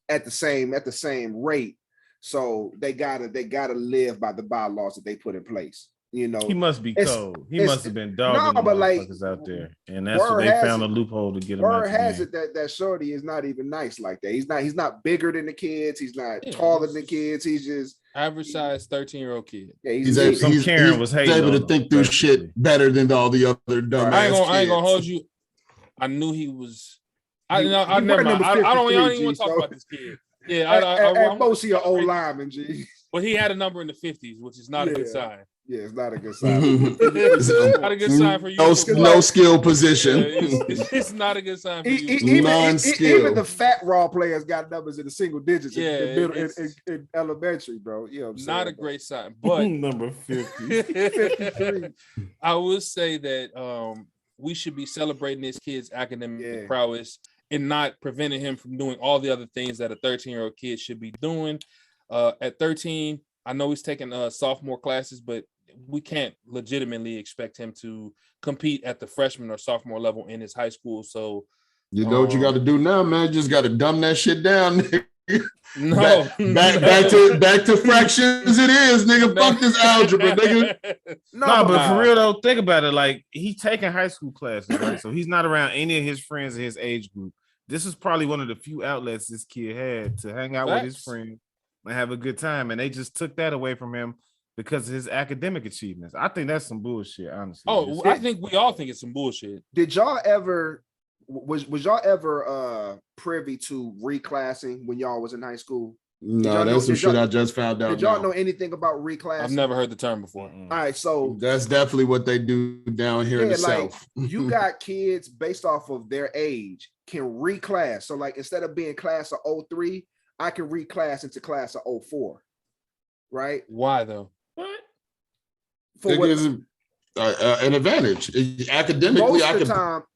at the same rate. So they gotta live by the bylaws that they put in place. You know, He must be cold. He must have been dogging the but like, motherfuckers out there, and that's what word they has found a it- loophole to get him out word the has game. it that shorty is not even nice like that. He's not bigger than the kids. He's not Yeah, taller he's than the kids. He's just Average size 13-year-old kid. yeah. He's able, Some he's, Karen he's was hating able on to him, think through basically. shit better than all the other dumbass I ain't gonna kids. hold you. I knew he was. He Never run mind. number I don't 53, even want to talk so- about this kid. Yeah, at most he an old lineman, G. but he had a number in the 50s, which is not a good Yeah. sign. Yeah, it's not a good sign. Not a good sign for you. No skill position. It's not a good sign for you. Even the fat raw players got numbers in the single digits in elementary, bro. You know what I'm saying? Not a great sign, but number 50. 53. I would say that we should be celebrating this kid's academic prowess and not preventing him from doing all the other things that a 13-year-old kid should be doing. At 13, I know he's taking sophomore classes, but we can't legitimately expect him to compete at the freshman or sophomore level in his high school. So you know what you got to do now, man? You just got to dumb that shit down. No, back to fractions. It is, nigga. Fuck this algebra, nigga. No, but for real though, think about it. Like, he's taking high school classes, right? So he's not around any of his friends in his age group. This is probably one of the few outlets this kid had to hang out with his friends and have a good time, and they just took that away from him because of his academic achievements. I think that's some bullshit, honestly. Oh, I think we all think it's some bullshit. Did y'all ever was y'all ever privy to reclassing when y'all was in high school? No, that's some shit I just found out. Did y'all know anything about reclassing? I've never heard the term before. All right, so that's definitely what they do down here in the South. You got kids based off of their age can reclass. So like instead of being class of 03, I can reclass into class of 04. Right? Why though? What? For what? An advantage academically.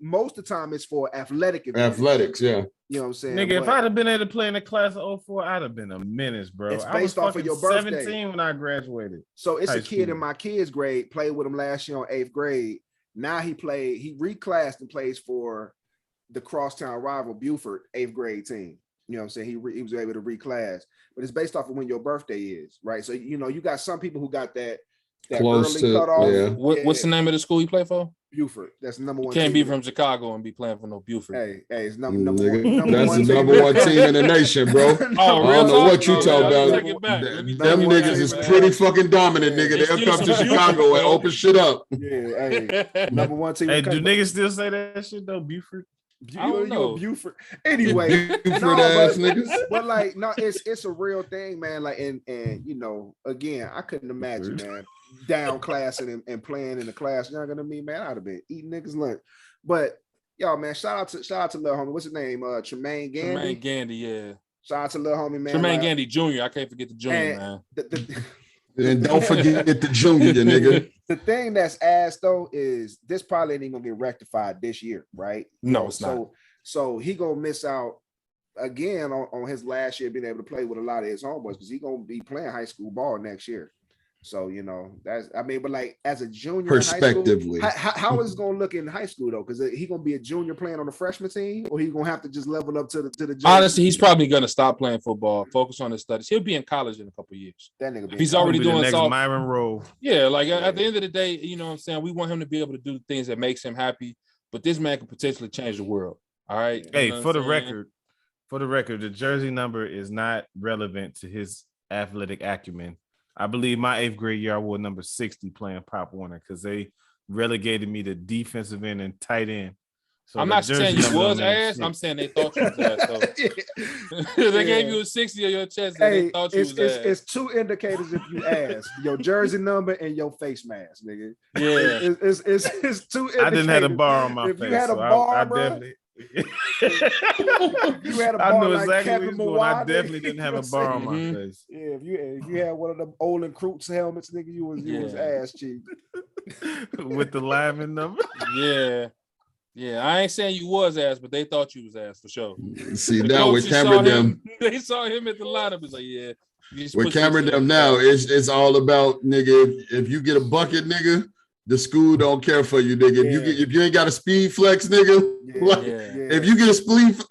Most of the time it's for athletic advantage. Athletics, yeah. You know what I'm saying? Nigga, if I'd have been able to play in the class of 04, I'd have been a menace, bro. It's I was based off of your birthday. 17 when I graduated. So it's high a kid school. in my kid's grade, played with him last year on 8th grade. Now he reclassed and plays for the crosstown rival Buford 8th grade team. You know what I'm saying? He was able to reclass, but it's based off of when your birthday is, right? So, you know, you got some people who got that close early to cutoff. yeah. What's the name of the school you play for? Buford. That's number one. You can't team. be from Chicago and be playing for no Buford. Hey, it's number one. That's the number one team in the nation, bro. Oh, I don't know talk? what you No, talking let me about. take it back. Let me Them take it niggas back, is man. pretty fucking dominant, nigga. They'll Excuse come to me. Chicago and open shit up. Yeah, hey, number one team. Hey, do niggas still say that shit though, Buford? I don't know. You a Buford. Anyway, Buford ass niggas. but like, no, it's a real thing, man. Like, and you know, again, I couldn't imagine, man, down classing and playing in the class younger than me, man. I'd have been eating niggas lunch. But Yo, man, shout out to little homie. What's his name? Tremaine Gandy. Tremaine Gandy, yeah. Shout out to little homie, man. Tremaine Gandy Junior. I can't forget the Junior, man. And don't forget the Junior, nigga. The thing that's ass though is this probably ain't even gonna get rectified this year, right? No, it's not. So he gonna miss out again on his last year being able to play with a lot of his homeboys because he gonna be playing high school ball next year. So but like as a junior, perspectively, how is it gonna look in high school though? Because he gonna be a junior playing on the freshman team, or he gonna have to just level up to the. Honestly, he's probably gonna stop playing football, focus on his studies. He'll be in college in a couple of years. That nigga, he's already doing the next Myron Rowe. Yeah, like at the end of the day, you know what I'm saying. We want him to be able to do things that makes him happy, but this man could potentially change the world. All right. Hey, for the record, the jersey number is not relevant to his athletic acumen. I believe my 8th grade year I wore number 60 playing Pop Warner because they relegated me to defensive end and tight end. So I'm not saying you was ass. I'm saying they thought you was ass. Though. They gave you a 60 on your chest. They thought you was ass. It's two indicators if you ass: your jersey number and your face mask, nigga. Yeah, it's two indicators. I didn't have a bar on my face. If you had a bar, I bro, definitely. you had a bar, I knew like exactly Kevin what I definitely didn't have a bar on my face. Yeah, if you had one of them Olin Kreutz helmets, nigga, you was ass cheap with the lineman number. Yeah. I ain't saying you was ass, but they thought you was ass for sure. See now with Cameron them, they saw him at the lineup. It's like, yeah. With Cameron them now, it's all about nigga. If you get a bucket, nigga, the school don't care for you, nigga. If you ain't got a speed flex, nigga, if you get a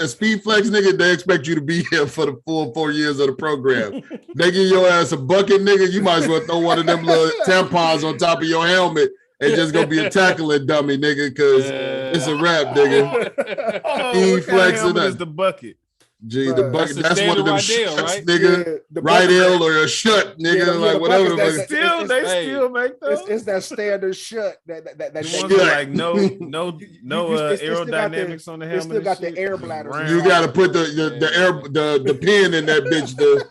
speed flex, nigga, they expect you to be here for the full 4 years of the program. They give your ass a bucket, nigga. You might as well throw one of them little tampons on top of your helmet and just gonna be a tackling dummy, nigga, because it's a wrap, nigga. Speed flex is the bucket. Gee, the bucket, that's one of them shuts, right? nigga. Right L or a shut, nigga, like whatever. They still make those. It's that standard shut that like no aerodynamics on the helmet. It still got the air bladder. You got to put the pin in that bitch. The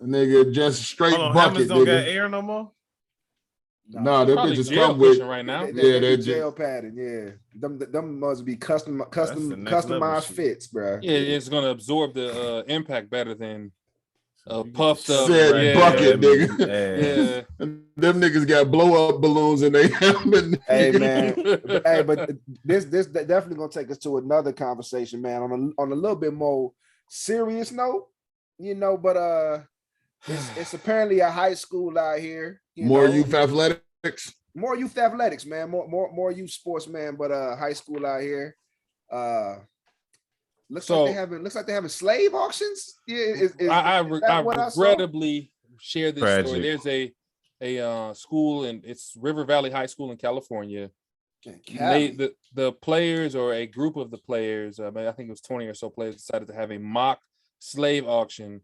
nigga just straight bucket. Don't got air no more. No, that bitch just come with right now. They're gel padding. Yeah, them must be customized fits, bro. Yeah, it's gonna absorb the impact better than puffed up bucket, nigga. Yeah, them niggas got blow up balloons in their helmet. Hey man, but this definitely gonna take us to another conversation, man. On a little bit more serious note, but it's apparently a high school out here. Youth athletics. More youth athletics, man. More youth sports, man. But high school out here. Looks like they're having slave auctions. Yeah, I regrettably share this story. There's a school and it's River Valley High School in California. The players or a group of the players, I think it was 20 or so players, decided to have a mock slave auction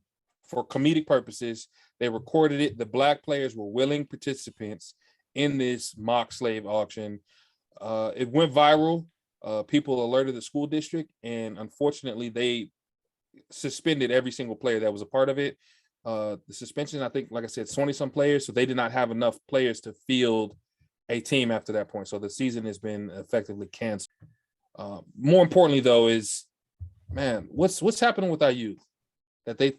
for comedic purposes. They recorded it. The black players were willing participants in this mock slave auction. It went viral. People alerted the school district, and unfortunately, they suspended every single player that was a part of it. The suspension, I think, like I said, 20-some players, so they did not have enough players to field a team after that point. So the season has been effectively canceled. More importantly, though, is, man, what's happening with our youth? That they,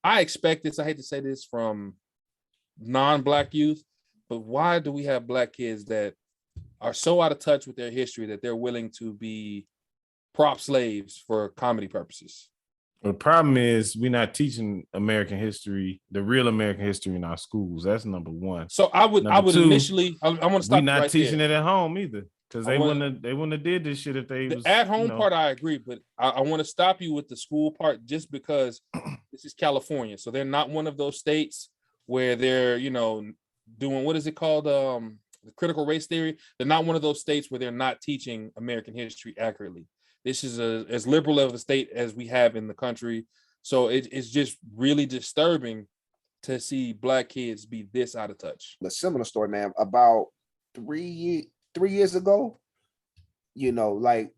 I expect this, I hate to say this, from non-black youth, but why do we have black kids that are so out of touch with their history that they're willing to be prop slaves for comedy purposes? The problem is we're not teaching American history, the real American history in our schools. That's number one. So I would initially, I want to stop. We're not teaching it at home either. Because they wouldn't have did this shit if they was at home part. I agree, but I want to stop you with the school part just because this is California, so they're not one of those states where they're doing what is it called, the critical race theory. They're not one of those states where they're not teaching American history accurately. This is as liberal of a state as we have in the country, so it's just really disturbing to see black kids be this out of touch. A similar story, man. About 3 years ago, like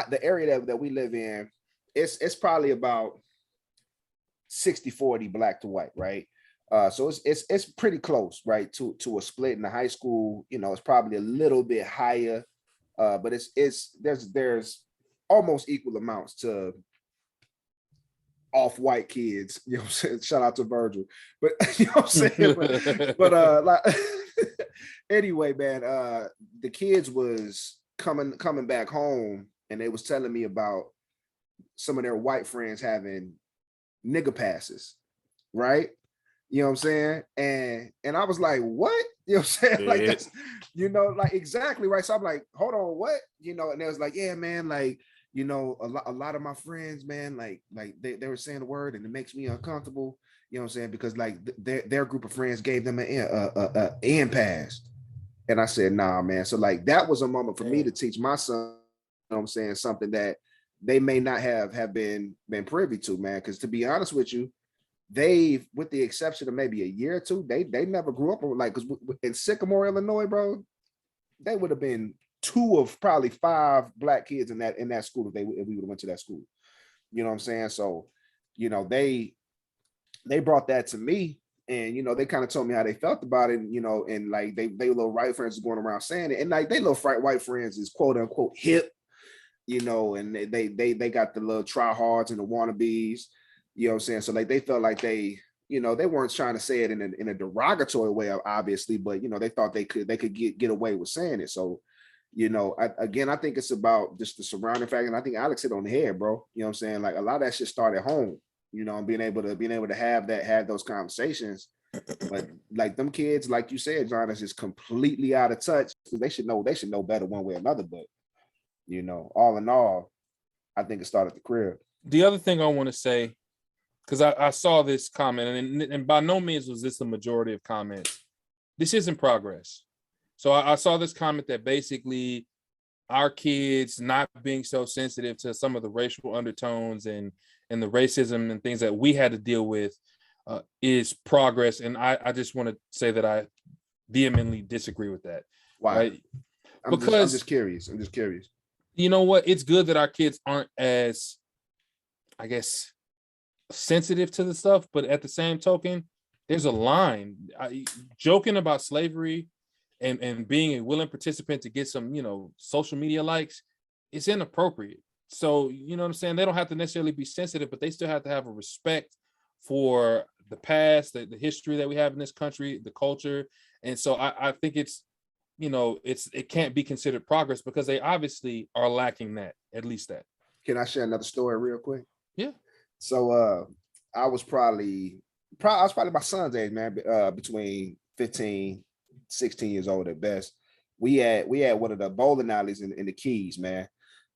the area that we live in, it's probably about 60-40 black to white, right? So it's pretty close, right, to a split. In the high school, it's probably a little bit higher But there's almost equal amounts to off-white kids, you know what I'm saying? Shout out to Virgil. But you know what I'm saying? But like anyway, man, the kids was coming back home and they was telling me about some of their white friends having nigga passes, right? You know what I'm saying? And I was like, what? You know what I'm saying? Like that's, you know, like exactly right. So I'm like, hold on, what? You know, and they was like, yeah, man, like, you know, a lot of my friends, man, like they were saying the word and it makes me uncomfortable. You know what I'm saying? Because like their group of friends gave them an end pass. And I said, nah, man. So like that was a moment for me to teach my son, you know what I'm saying, something that they may not have been privy to, man. Because to be honest with you, they've, with the exception of maybe a year or two, they never grew up like, because in Sycamore, Illinois, bro, they would have been 2 of probably 5 black kids in that school if we would have went to that school. You know what I'm saying? So, you know, they brought that to me, and you know, they kind of told me how they felt about it, you know, and like they little white friends is going around saying it, and like they little white friends is quote unquote hip, you know, and they got the little tryhards and the wannabes, you know what I'm saying? So like they felt like they, you know, they weren't trying to say it in a derogatory way, obviously, but you know, they thought they could get away with saying it. So, you know, I think it's about just the surrounding fact, and I think Alex hit on the head, bro. You know what I'm saying? Like a lot of that shit started at home, you know, and being able to have those conversations. But like them kids, like you said, John, is just completely out of touch. They should know better one way or another. But you know, all in all, I think it started at the crib. The other thing I want to say, because I saw this comment, and by no means was this the majority of comments. This isn't progress. So I saw this comment that basically our kids not being so sensitive to some of the racial undertones and the racism and things that we had to deal with is progress. And I just want to say that I vehemently disagree with that. Why? Right? I'm just curious. You know what? It's good that our kids aren't as, I guess, sensitive to the stuff, but at the same token, there's a line. Joking about slavery and being a willing participant to get some, you know, social media likes, it's inappropriate. So, you know what I'm saying? They don't have to necessarily be sensitive, but they still have to have a respect for the past, the history that we have in this country, the culture. And so I think it's, you know, it can't be considered progress because they obviously are lacking that, at least that. Can I share another story real quick? Yeah. So I was probably my son's age, man, between 15, 16 years old at best. We had one of the bowling alleys in the Keys, man.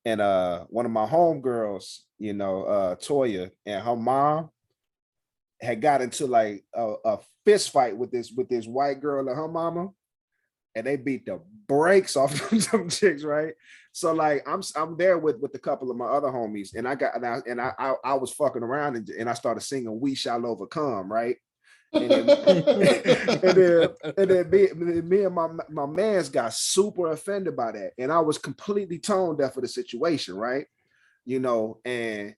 And one of my homegirls, you know, Toya, and her mom had got into like a fist fight with this white girl and her mama, and they beat the brakes off some chicks, right? So like I'm there with a couple of my other homies, and I was fucking around and I started singing "We Shall Overcome," right? And then me and my mans got super offended by that, and I was completely tone deaf for the situation, right? You know, and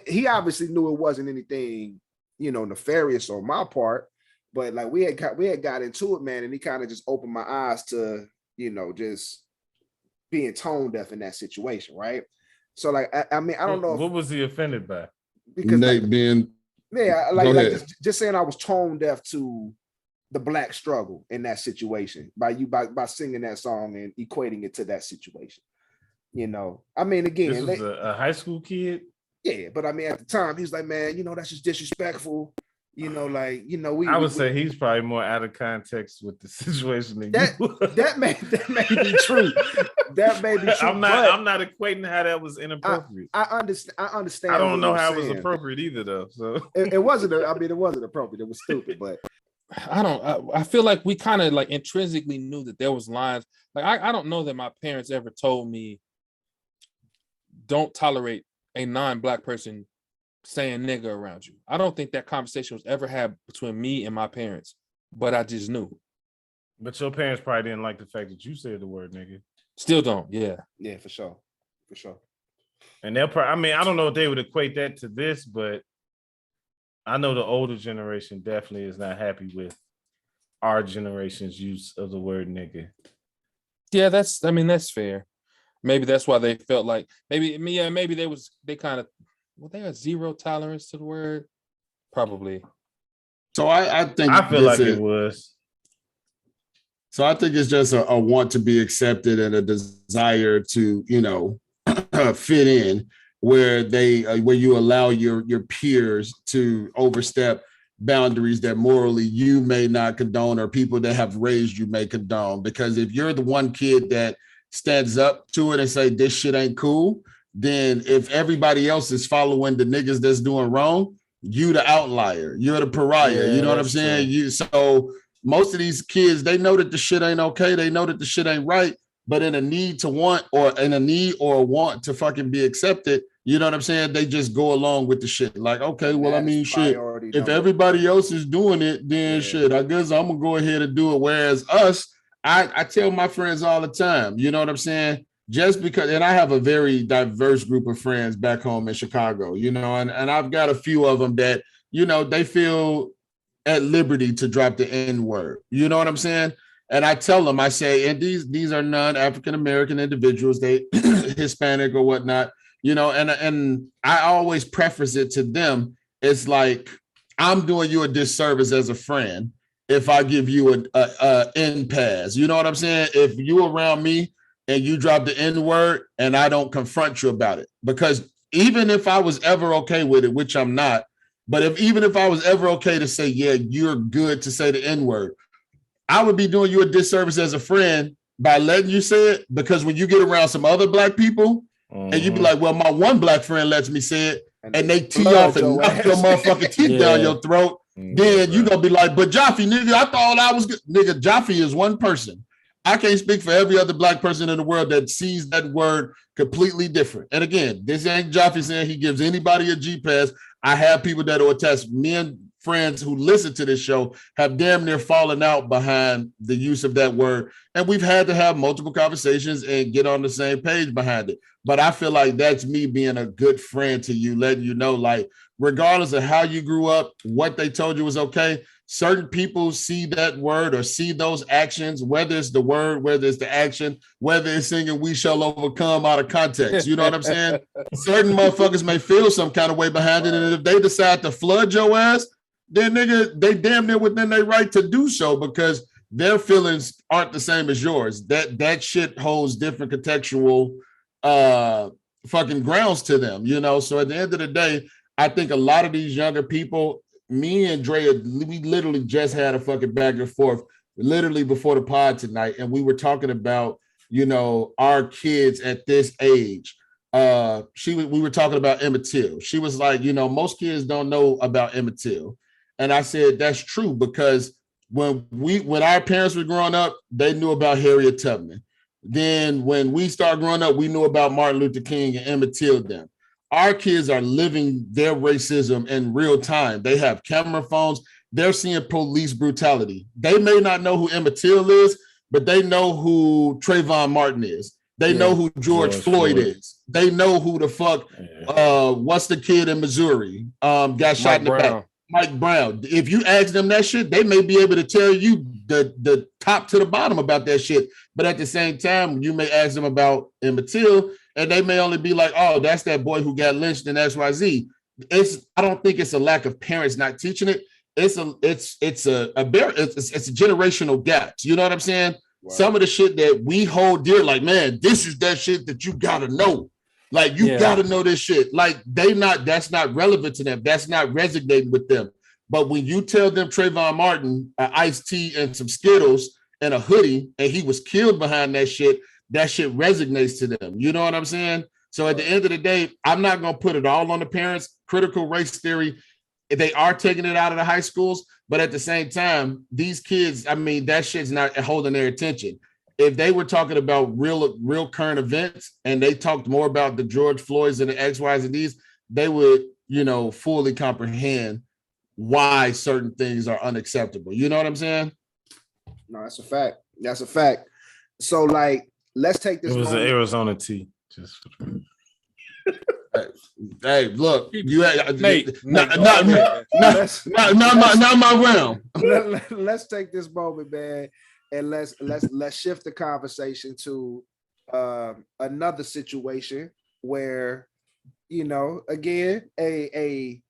he obviously knew it wasn't anything, you know, nefarious on my part, but like we had got into it, man, and he kind of just opened my eyes to, you know, just being tone deaf in that situation, right? So like I mean, I don't know what was he offended by? Because Nate like, being like just saying I was tone deaf to the black struggle in that situation by singing that song and equating it to that situation. You know, I mean, again, this was a high school kid. Yeah, but I mean, at the time, he was like, man, you know, that's just disrespectful. You know, like, you know, I would say he's probably more out of context with the situation than you. That may be true. That may be true. I'm not equating how that was inappropriate. I understand. I don't know how it was appropriate either, though. So it wasn't. It wasn't appropriate. It was stupid, but I feel like we kind of like intrinsically knew that there was lines. Like I don't know that my parents ever told me don't tolerate a non-black person saying nigga around you. I don't think that conversation was ever had between me and my parents, but I just knew. But your parents probably didn't like the fact that you said the word nigga. Still don't, yeah. Yeah, for sure. And they'll probably, I mean, I don't know if they would equate that to this, but I know the older generation definitely is not happy with our generation's use of the word nigga. Yeah, that's fair. Maybe that's why they felt like maybe they kind of they had zero tolerance to the word. Probably. So I think I feel like it was. So I think it's just a want to be accepted and a desire to, fit in where where you allow your peers to overstep boundaries that morally you may not condone or people that have raised you may condone. Because if you're the one kid that stands up to it and say this shit ain't cool, then if everybody else is following the niggas that's doing wrong, you the outlier, you're the pariah. Yeah, you know what I'm saying? So most of these kids, they know that the shit ain't okay. They know that the shit ain't right, but in a need or a want to fucking be accepted, you know what I'm saying? They just go along with the shit. Like, okay, well, I mean, shit, if everybody else is doing it, then shit, I guess I'm gonna go ahead and do it. Whereas us, I tell my friends all the time, you know what I'm saying? Just because, and I have a very diverse group of friends back home in Chicago, and I've got a few of them that, they feel at liberty to drop the N-word. You know what I'm saying? And I tell them, I say, and these are non-African-American individuals, they Hispanic or whatnot, and I always preface it to them. It's like, I'm doing you a disservice as a friend if I give you a N pass. You know what I'm saying? If you around me and you drop the N-word and I don't confront you about it, because even if I was ever okay with it, which I'm not, but even if I was ever okay to say, yeah, you're good to say the N-word, I would be doing you a disservice as a friend by letting you say it, because when you get around some other black people and you be like, well, my one black friend lets me say it, and they tee off and knock your motherfucking teeth down your throat, then you gonna be like, but Jaffe, nigga, I thought I was good. Nigga, Jaffe is one person. I can't speak for every other black person in the world that sees that word completely different. And again, this ain't Jaffe saying he gives anybody a G pass. I have people that will attest. Me and friends who listen to this show have damn near fallen out behind the use of that word. And we've had to have multiple conversations and get on the same page behind it. But I feel like that's me being a good friend to you, letting you know, like, regardless of how you grew up, what they told you was okay, certain people see that word or see those actions, whether it's the word, whether it's the action, whether it's singing "We Shall Overcome" out of context. You know what I'm saying? Certain motherfuckers may feel some kind of way behind it. And if they decide to flood your ass, then nigga, they damn near within their right to do so, because their feelings aren't the same as yours. That shit holds different contextual fucking grounds to them, So at the end of the day, I think a lot of these younger people, me and Drea, we literally just had a fucking back and forth literally before the pod tonight. And we were talking about, our kids at this age. We were talking about Emmett Till. She was like, most kids don't know about Emmett Till. And I said, that's true, because when our parents were growing up, they knew about Harriet Tubman. Then when we started growing up, we knew about Martin Luther King and Emmett Till then. Our kids are living their racism in real time. They have camera phones. They're seeing police brutality. They may not know who Emmett Till is, but they know who Trayvon Martin is. They know who George Floyd is. They know who the fuck, what's the kid in Missouri got shot in the back? Mike Brown. If you ask them that shit, they may be able to tell you the top to the bottom about that shit. But at the same time, you may ask them about Emmett Till, and they may only be like, oh, that's that boy who got lynched in XYZ. I don't think it's a lack of parents not teaching it. It's a generational gap. You know what I'm saying? Wow. Some of the shit that we hold dear, like, man, this is that shit that you gotta know. Like, you gotta know this shit. Like, that's not relevant to them. That's not resonating with them. But when you tell them Trayvon Martin, an iced tea and some Skittles and a hoodie, and he was killed behind that shit resonates to them. You know what I'm saying? So at the end of the day, I'm not going to put it all on the parents. Critical race theory, they are taking it out of the high schools. But at the same time, these kids, I mean, that shit's not holding their attention. If they were talking about real current events and they talked more about the George Floyds and the X, Y's, and D's, they would, fully comprehend why certain things are unacceptable. You know what I'm saying? No, that's a fact. That's a fact. So, like, let's take this. It was an Arizona tea. Just hey, look, you had not my realm. Let's take this moment, man, and let's shift the conversation to another situation where, again, a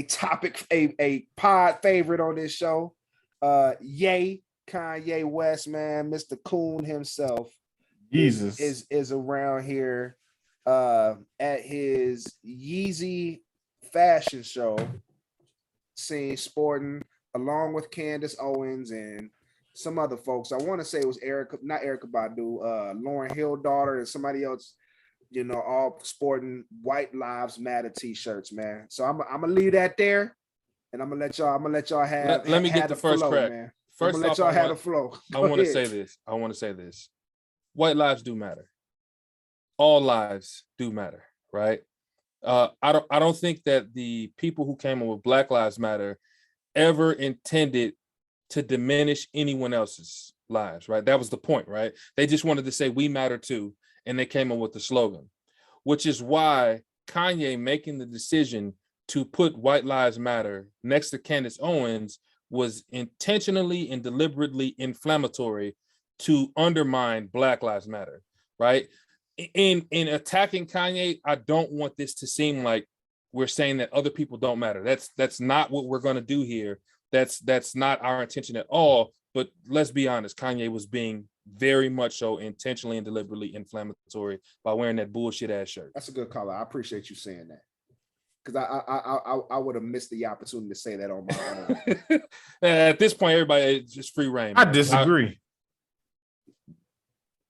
topic, a pod favorite on this show, Kanye West, man, Mr. Coon himself, Jesus is around here at his Yeezy fashion show, seen sporting along with Candace Owens and some other folks. I want to say it was not Erykah Badu, Lauryn Hill daughter, and somebody else, all sporting White Lives Matter t-shirts, man. So I'm gonna leave that there, and I'm gonna let y'all have. Let me get the first flow, crack. man. First I'm gonna let y'all have the flow. I want to say this. White lives do matter. All lives do matter, right? I don't think that the people who came up with Black Lives Matter ever intended to diminish anyone else's lives, right? That was the point, right? They just wanted to say we matter too, and they came up with the slogan, which is why Kanye making the decision to put White Lives Matter next to Candace Owens was intentionally and deliberately inflammatory to undermine Black Lives Matter, right? In attacking Kanye, I don't want this to seem like we're saying that other people don't matter. That's not what we're going to do here. That's not our intention at all. But let's be honest, Kanye was being very much so intentionally and deliberately inflammatory by wearing that bullshit ass shirt. That's a good call. I appreciate you saying that, because I would have missed the opportunity to say that on my own. At this point, everybody is just free reign. I disagree.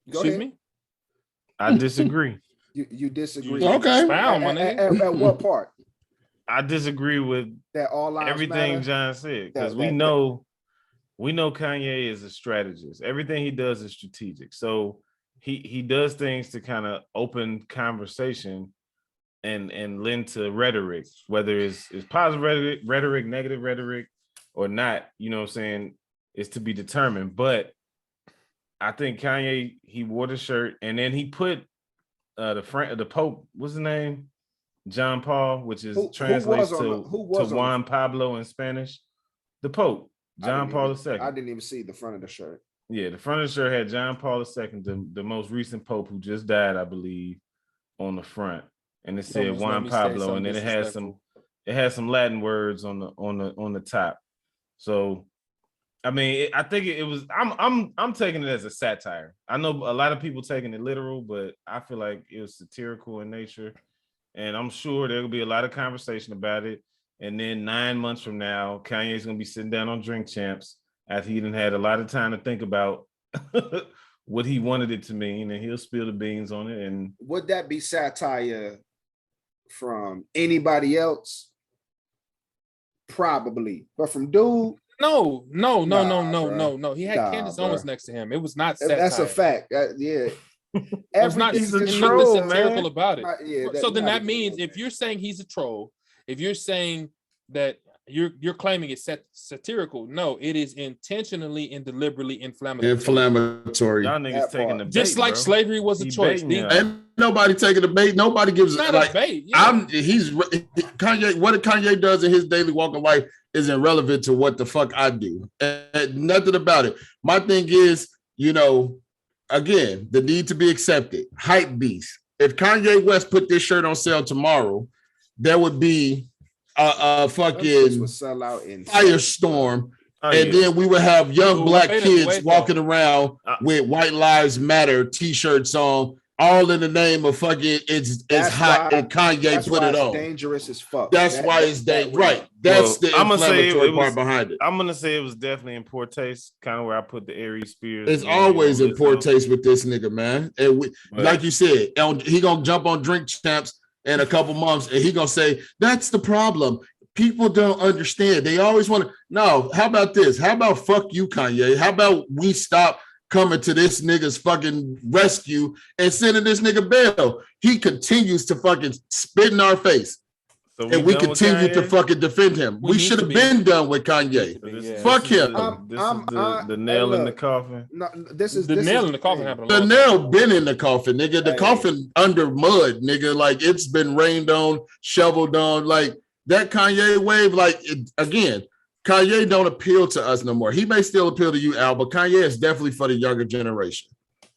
Excuse me? I disagree. You disagree? Okay. At what part? I disagree with that all lives everything matter? John said, because we know Kanye is a strategist. Everything he does is strategic. So he does things to kind of open conversation and lend to rhetoric, whether it's positive rhetoric, negative rhetoric, or not. You know what I'm saying? It's to be determined. But I think Kanye, he wore the shirt, and then he put the Pope, what's his name? John Paul, which is translates to Juan Pablo in Spanish. The Pope, John Paul II. I didn't even see the front of the shirt. Yeah, the front of the shirt had John Paul II, the most recent Pope who just died, I believe, on the front, and it said Juan Pablo, and then it had some Latin words on the top. So, I mean, I think it was. I'm taking it as a satire. I know a lot of people taking it literal, but I feel like it was satirical in nature. And I'm sure there'll be a lot of conversation about it. And then 9 months from now, Kanye's gonna be sitting down on Drink Champs after he done had a lot of time to think about what he wanted it to mean, and he'll spill the beans on it. And would that be satire from anybody else? Probably, but from dude. No. He had Candace Owens next to him. It was not satire. That's a fact. Yeah. There's nothing satirical about it. Yeah, so then that means if you're saying he's a troll, if you're saying that you're claiming it's satirical, no, it is intentionally and deliberately inflammatory. Y'all niggas taking the bait, just like slavery was a choice. Ain't nobody taking the bait. Nobody gives not like a bait. Yeah. He's Kanye. What Kanye does in his daily walk of life is irrelevant to what the fuck I do. And nothing about it. My thing is, again, the need to be accepted. Hype beast. If Kanye West put this shirt on sale tomorrow, there would be a fucking firestorm. Then we would have young black kids walking around with White Lives Matter t-shirts on, all in the name of fucking it's hot, and Kanye put it on. Dangerous as fuck. That's why it's dangerous. Right. That's the inflammatory part behind it. I'm gonna say it was definitely in poor taste, kind of where I put the Aries Spears. It's always in poor taste with this nigga, man. And like you said, he gonna jump on Drink Champs in a couple months, and he gonna say that's the problem. People don't understand. They always want to. No, how about this? How about fuck you, Kanye? How about we stop coming to this nigga's fucking rescue and sending this nigga bail? He continues to fucking spit in our face. So and we continue to fucking defend him. We should have been done with Kanye. Fuck him. This is the nail in the coffin. No, this is the nail in the coffin. Happened. The nail been in the coffin, nigga. The coffin under mud, nigga. Like it's been rained on, shoveled on. Like that Kanye wave. Like again, Kanye don't appeal to us no more. He may still appeal to you, Al, but Kanye is definitely for the younger generation.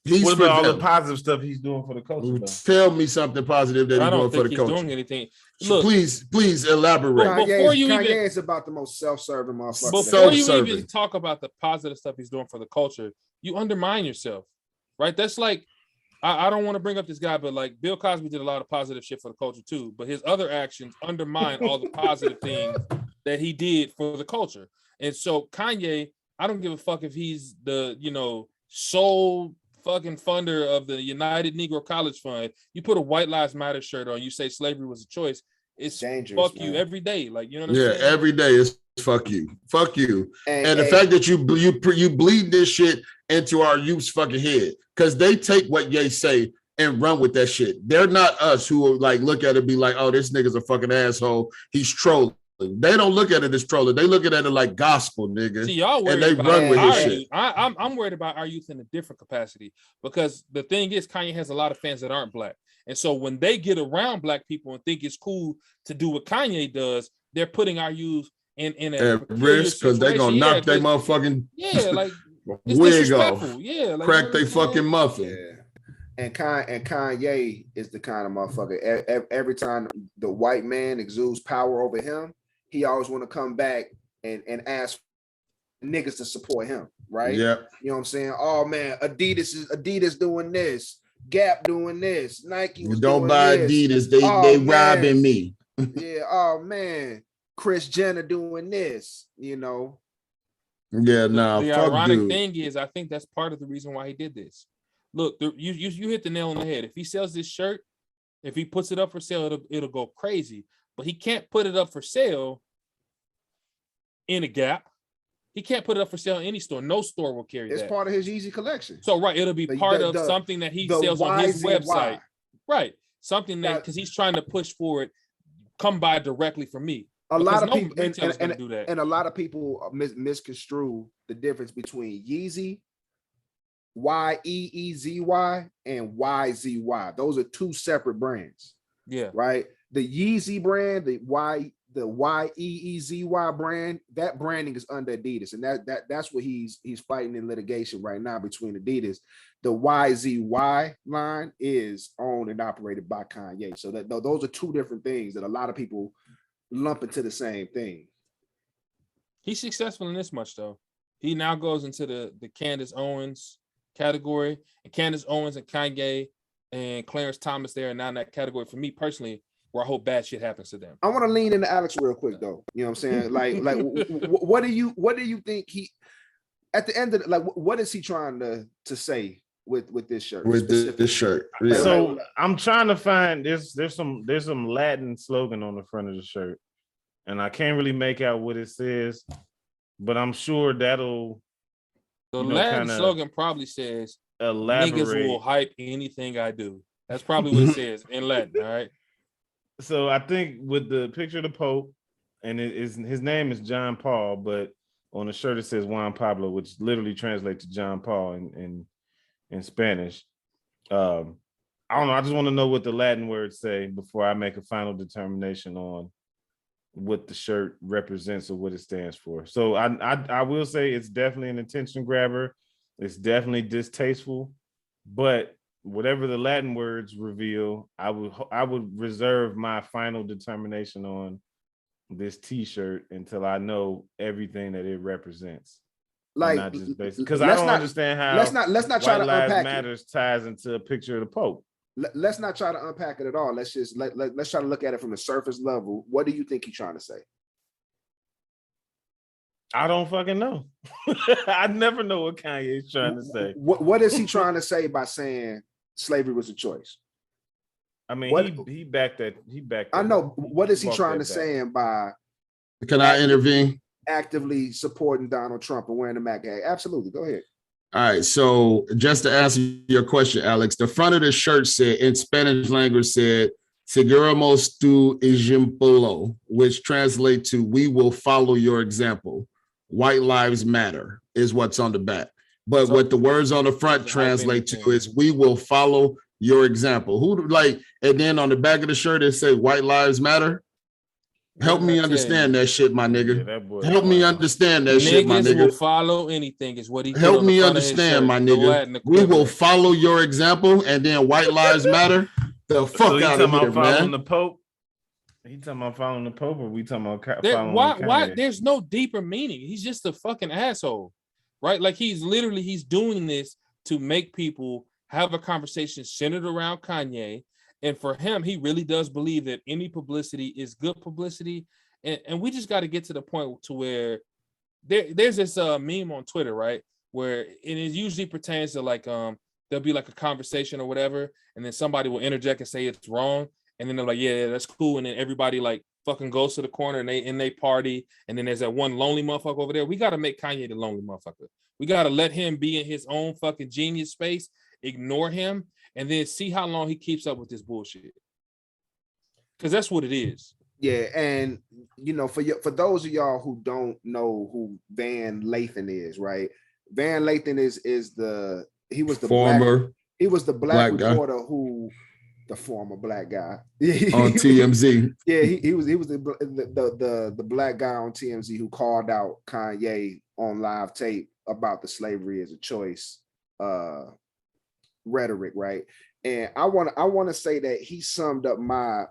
He's what for about all them. the positive stuff he's doing for the culture? Though? Tell me something positive that I he's don't doing for think the he's culture. doing anything. Look, please elaborate. Kanye is about the most self-serving motherfucker. Before you even talk about the positive stuff he's doing for the culture, you undermine yourself, right? That's like, I don't want to bring up this guy, but like Bill Cosby did a lot of positive shit for the culture too, but his other actions undermine all the positive things that he did for the culture. And so Kanye, I don't give a fuck if he's the, sole fucking funder of the United Negro College Fund. You put a White Lives Matter shirt on, you say slavery was a choice. It's dangerous. Fuck man. You every day. Like, you know what I'm saying? Yeah, every day is fuck you. Fuck you. And the fact that you bleed this shit into our youth's fucking head, because they take what Ye say and run with that shit. They're not us who will like look at it and be like, oh, this nigga's a fucking asshole. He's trolling. They don't look at it as trolling. They look at it like gospel, nigga. See, y'all worried and they run with this shit. I'm worried about our youth in a different capacity, because the thing is, Kanye has a lot of fans that aren't black. And so when they get around black people and think it's cool to do what Kanye does, they're putting our youth in a risk, because they're gonna knock their motherfucking like wig off. Yeah, like, crack they fucking muffin. Yeah. And Kanye is the kind of motherfucker. Every time the white man exudes power over him, he always want to come back and ask niggas to support him, right? Yeah. You know what I'm saying? Oh man, Adidas doing this, Gap doing this, Nike was don't doing buy this. Adidas, they robbing me. Yeah, oh man, Kris Jenner doing this, Yeah, the ironic thing is, I think that's part of the reason why he did this. Look, you hit the nail on the head. If he sells this shirt, if he puts it up for sale, it'll go crazy. But he can't put it up for sale in a Gap. He can't put it up for sale in any store. No store will carry that. It's part of his Yeezy collection. So right, it'll be part of something that he sells on his website. Right, something that because he's trying to push for it. Come buy directly from me. A lot of people and a lot of people misconstrue the difference between Yeezy, YEEZY, and YZY. Those are two separate brands. Yeah. Right. The Yeezy brand, the YEEZY brand, that branding is under Adidas, and that's what he's fighting in litigation right now between Adidas. The YZY line is owned and operated by Kanye. So that those are two different things that a lot of people lump into the same thing. He's successful in this much though. He now goes into the Candace Owens category, and Candace Owens and Kanye and Clarence Thomas there are now in that category for me personally, where I hope bad shit happens to them. I want to lean into Alex real quick though. You know what I'm saying? Like what do you think he at the end of what is he trying to say with this shirt? With this shirt. Yeah. So I'm trying to find there's some Latin slogan on the front of the shirt, and I can't really make out what it says, but I'm sure that'll the Latin slogan probably says niggas will hype anything I do. That's probably what it says in Latin, all right? So I think with the picture of the Pope, and his name is John Paul, but on the shirt it says Juan Pablo, which literally translates to John Paul in Spanish. I don't know. I just want to know what the Latin words say before I make a final determination on what the shirt represents or what it stands for. So I will say it's definitely an attention grabber. It's definitely distasteful, but whatever the Latin words reveal, I would reserve my final determination on this T-shirt until I know everything that it represents. Like, not just basically because I don't understand how let's not try to unpack matters ties into a picture of the Pope. Let's not try to unpack it at all. Let's just let's try to look at it from the surface level. What do you think he's trying to say? I don't fucking know. I never know what Kanye's trying to say. What is he trying to say by saying slavery was a choice? I mean, he backed that. I know. What is he trying to say by? Can I intervene? Actively supporting Donald Trump and wearing the MAGA hat. Absolutely. Go ahead. All right. So just to answer your question, Alex, the front of the shirt said in Spanish language said, Seguiremos tu ejemplo, which translates to we will follow your example. White lives matter is what's on the back. But what the words on the front translate to is we will follow your example. And then on the back of the shirt, it say white lives matter. Help me understand that shit, my nigga. that boy Help me understand that shit, my Niggas nigga. will follow anything, is what he put Help on the me front of his understand, shirt, my the nigga. Latin We will equivalent. follow your example, and then white lives matter. The fuck So he out talking of here, about following man. the Pope? He talking about following the Pope, or we talking about following Why? Kanye? There's no deeper meaning. He's just a fucking asshole, right? Like he's doing this to make people have a conversation centered around Kanye. And for him, he really does believe that any publicity is good publicity. And we just got to get to the point to where there's this meme on Twitter, right? Where it usually pertains to like there'll be like a conversation or whatever, and then somebody will interject and say it's wrong, and then they're like, yeah, that's cool, and then everybody like fucking goes to the corner and they party, and then there's that one lonely motherfucker over there. We got to make Kanye the lonely motherfucker. We got to let him be in his own fucking genius space, ignore him, and then see how long he keeps up with this bullshit. Because that's what it is. Yeah, and you know, for those of y'all who don't know who Van Lathan is, right? Van Lathan is the former black guy. reporter who the former black guy on TMZ. Yeah, he was the black guy on TMZ who called out Kanye on live tape about the slavery as a choice rhetoric, right? And I want to say that he summed up my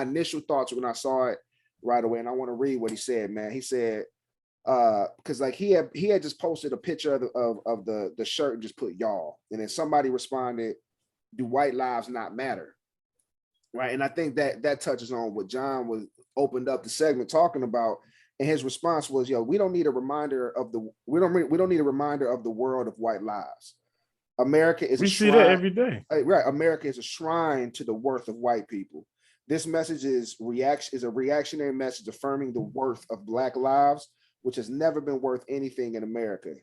initial thoughts when I saw it right away. And I want to read what he said, man. He said, because like he had just posted a picture of the shirt and just put y'all, and then somebody responded, "Do white lives not matter?" Right, and I think that touches on what John was opened up the segment talking about, and his response was, "Yo, we don't need a reminder of the world of white lives. America is we see that every day, right? America is a shrine to the worth of white people. This message is a reactionary message affirming the worth of Black lives, which has never been worth anything in America.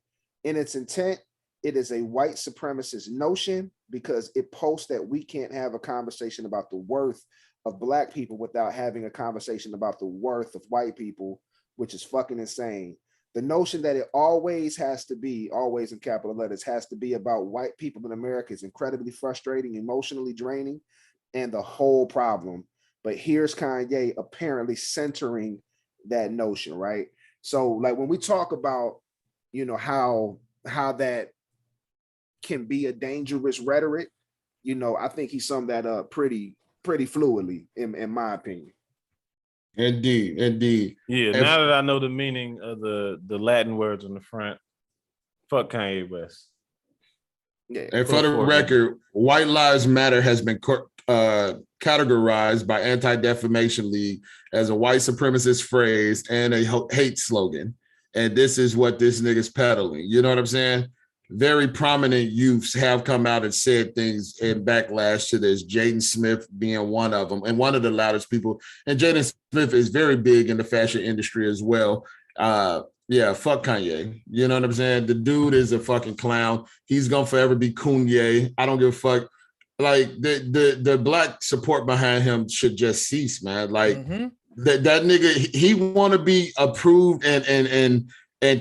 In its intent, it is a white supremacist notion because it posts that we can't have a conversation about the worth of Black people without having a conversation about the worth of white people, which is fucking insane. The notion that it always has to be, always in capital letters, has to be about white people in America is incredibly frustrating, emotionally draining, and the whole problem. But here's Kanye apparently centering that notion, right? So like when we talk about, you know, how that can be a dangerous rhetoric, you know, I think he summed that up pretty fluidly in my opinion. Indeed. Yeah, now that I know the meaning of the Latin words on the front, fuck Kanye West. Yeah. And for the record, White Lives Matter has been categorized by Anti-Defamation League as a white supremacist phrase and a hate slogan. And this is what this nigga's peddling. You know what I'm saying? Very prominent youths have come out and said things in backlash to this, Jaden Smith being one of them, and one of the loudest people. And Jaden Smith is very big in the fashion industry as well. Yeah, fuck Kanye. You know what I'm saying? The dude is a fucking clown. He's gonna forever be Kanye. I don't give a fuck. Like the Black support behind him should just cease, man. Like that nigga, he want to be approved and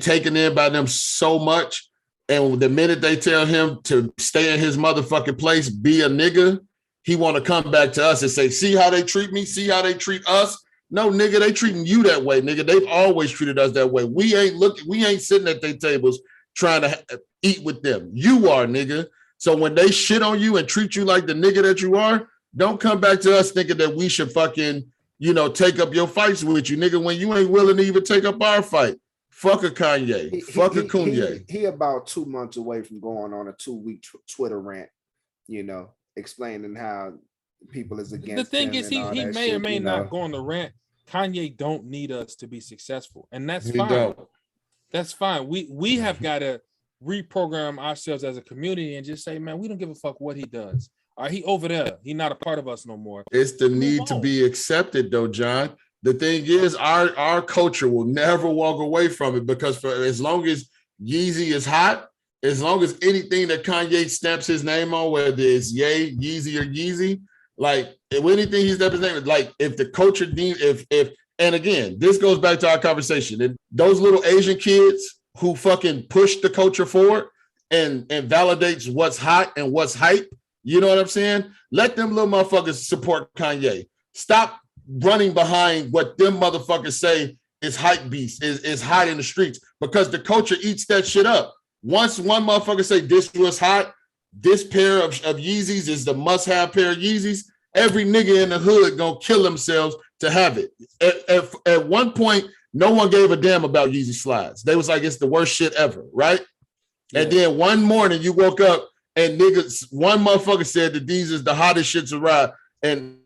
taken in by them so much. And the minute they tell him to stay in his motherfucking place, be a nigga, he want to come back to us and say, see how they treat me? See how they treat us? No, nigga, they treating you that way, nigga. They've always treated us that way. We ain't sitting at their tables trying to eat with them. You are, nigga. So when they shit on you and treat you like the nigga that you are, don't come back to us thinking that we should fucking, you know, take up your fights with you, nigga, when you ain't willing to even take up our fight. Fuck a Kanye. Fuck a Kanye. He about 2 months away from going on a 2-week Twitter rant, you know, explaining how people is against the thing him is he may or may not go on the rant. Kanye don't need us to be successful, and that's fine. That's fine. We have got to reprogram ourselves as a community and just say, man, we don't give a fuck what he does. All right, he over there. He not a part of us no more. It's the need to be accepted, though, John. The thing is, our culture will never walk away from it, because for as long as Yeezy is hot, as long as anything that Kanye stamps his name on, whether it's Ye, Yeezy, or Yeezy, like if anything he stamps his name, like if the culture deems, and again, this goes back to our conversation, and those little Asian kids who fucking push the culture forward and validates what's hot and what's hype, you know what I'm saying? Let them little motherfuckers support Kanye. Stop running behind what them motherfuckers say is hype beast, is hot in the streets, because the culture eats that shit up. Once one motherfucker say this was hot, this pair of Yeezys is the must-have pair of Yeezys, every nigga in the hood gonna kill themselves to have it. At one point, no one gave a damn about Yeezy slides. They was like, it's the worst shit ever, right? Yeah. And then one morning you woke up and niggas, one motherfucker said that these is the hottest shits around. And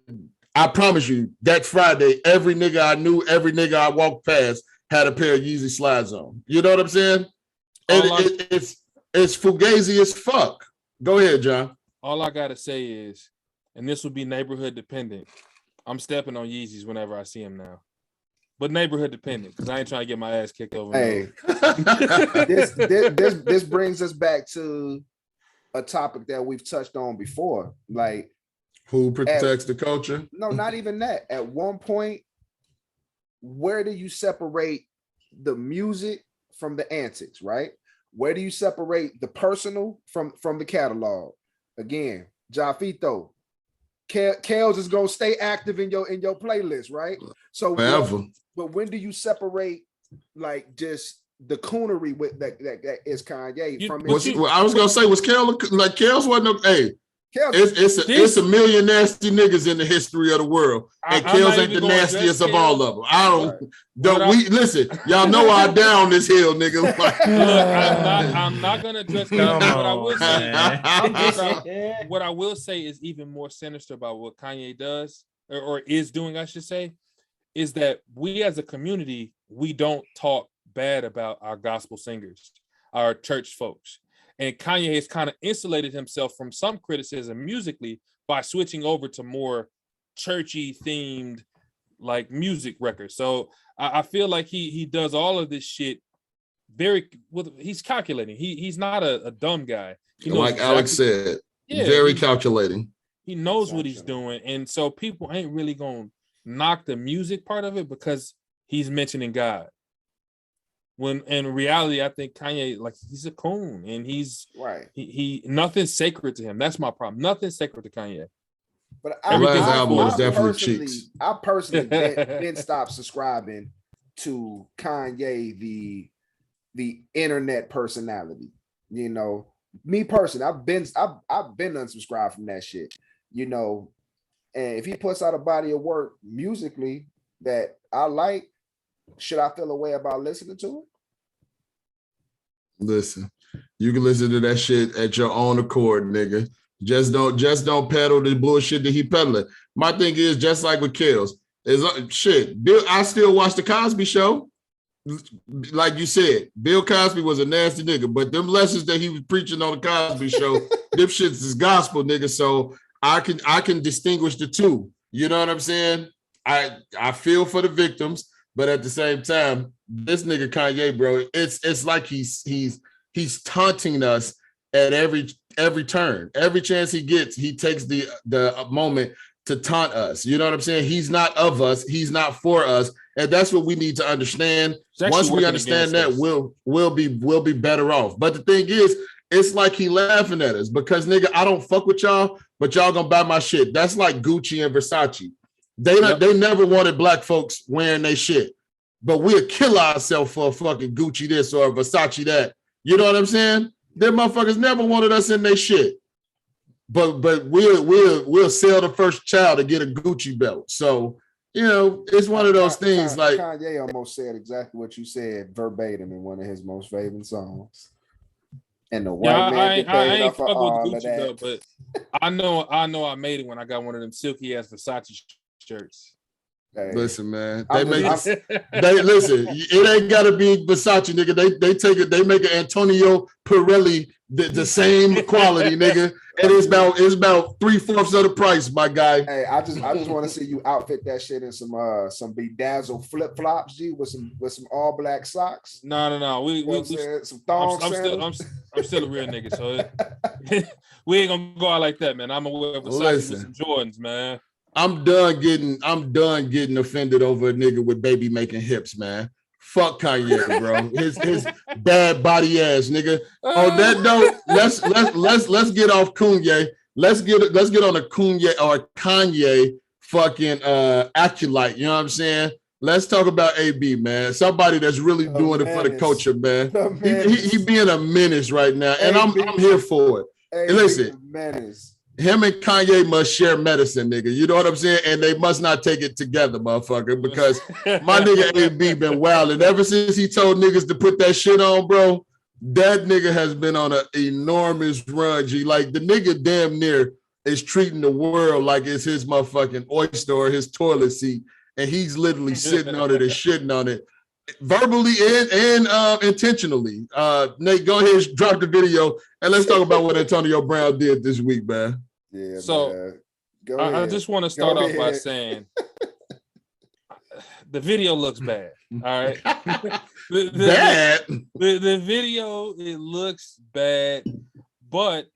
I promise you, that Friday, every nigga I knew, every nigga I walked past had a pair of Yeezy slides on. You know what I'm saying? And it's fugazi as fuck. Go ahead, John. All I gotta say is, and this will be neighborhood dependent, I'm stepping on Yeezys whenever I see them now. But neighborhood dependent, because I ain't trying to get my ass kicked over. Hey, this brings us back to a topic that we've touched on before. Like, who protects the culture? No, not even that. At one point, where do you separate the music from the antics, right? Where do you separate the personal from the catalog? Again, Jafito, Kales is gonna stay active in your playlist, right? So forever. But when do you separate like just the coonery with that is Kanye from his? I was gonna say, was Kales like Kales wasn't no, hey. It's a million nasty niggas in the history of the world, and Kales ain't the nastiest of all of them. Listen, y'all know I down this hill, nigga. Look, I'm not gonna address Kales. What I will say is even more sinister about what Kanye does or is doing, I should say, is that we as a community, we don't talk bad about our gospel singers, our church folks. And Kanye has kind of insulated himself from some criticism musically by switching over to more churchy themed like music records. So I feel like he does all of this shit he's calculating. He's not a dumb guy. He knows like exactly, Alex said, very calculating. He knows what he's doing. And so people ain't really gonna knock the music part of it because he's mentioning God. When in reality, I think Kanye, like, he's a coon and he's right. He nothing's sacred to him. That's my problem. Nothing's sacred to Kanye. But I personally didn't stop subscribing to Kanye, the internet personality. You know, me personally, I've been unsubscribed from that shit. You know, and if he puts out a body of work musically that I like, should I feel a way about listening to it? Listen, you can listen to that shit at your own accord, nigga. Just don't peddle the bullshit that he peddling. My thing is, just like with Kales, is shit. I still watch the Cosby Show. Like you said, Bill Cosby was a nasty nigga, but them lessons that he was preaching on the Cosby Show, them shits is gospel, nigga. So I can distinguish the two. You know what I'm saying? I feel for the victims. But at the same time, this nigga Kanye, bro, it's like he's taunting us at every turn. Every chance he gets, he takes the moment to taunt us. You know what I'm saying? He's not of us. He's not for us, and that's what we need to understand. Once we understand that, we'll be better off. But the thing is, it's like he laughing at us because nigga, I don't fuck with y'all, but y'all gonna buy my shit. That's like Gucci and Versace. They never wanted black folks wearing their shit, but we'll kill ourselves for a fucking Gucci this or Versace that. You know what I'm saying? Them motherfuckers never wanted us in their shit, but we'll sell the first child to get a Gucci belt. So you know, it's one of those things. Like Kanye almost said exactly what you said verbatim in one of his most favorite songs. And the white man I ain't fuck with Gucci belt, but I know I made it when I got one of them silky ass Versace shirts. Hey, listen, man. Listen, it ain't gotta be Versace, nigga. They take it, they make an Antonio Pirelli the same quality, nigga. And it's about 3/4 of the price, my guy. Hey, I just want to see you outfit that shit in some bedazzled flip flops, G, with some all black socks. No. We some thong I'm still a real nigga, so we ain't gonna go out like that, man. I'm gonna wear Versace with some Jordans, man. I'm done getting offended over a nigga with baby making hips, man. Fuck Kanye, bro. His bad body ass, nigga. On that note, let's get off Kanye. Let's get on a Kanye fucking acolyte. You know what I'm saying? Let's talk about AB, man. Somebody that's really doing it for the culture, man. He being a menace right now, and I'm here for it. And listen, Menace. Him and Kanye must share medicine, nigga. You know what I'm saying? And they must not take it together, motherfucker, because my nigga AB been wild. And ever since he told niggas to put that shit on, bro, that nigga has been on an enormous run, G. Like, the nigga damn near is treating the world like it's his motherfucking oyster or his toilet seat. And he's literally sitting on it and shitting on it, verbally and intentionally. Nate, go ahead and drop the video, and let's talk about what Antonio Brown did this week, man. Yeah, so man. Go ahead. I just want to start off by saying the video looks bad. All right. Bad. The video, it looks bad, but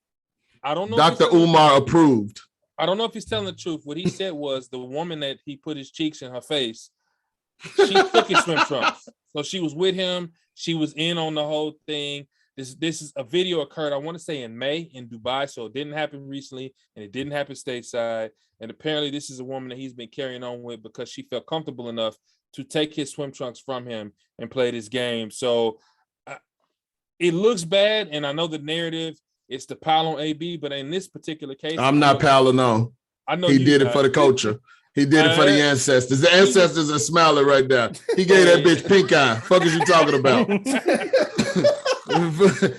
I don't know. Dr. Umar approved. I don't know if he's telling the truth. What he said was the woman that he put his cheeks in her face, she took his swim trunks. So she was with him. She was in on the whole thing. This is a video occurred, I want to say in May in Dubai. So it didn't happen recently and it didn't happen stateside. And apparently this is a woman that he's been carrying on with because she felt comfortable enough to take his swim trunks from him and play this game. So it looks bad. And I know the narrative is to pile on AB, but in this particular case, I'm not piling on. I know he did it for the culture. He did it for the ancestors. The ancestors are smiling right now. He gave that bitch pink eye. Fuck is you talking about?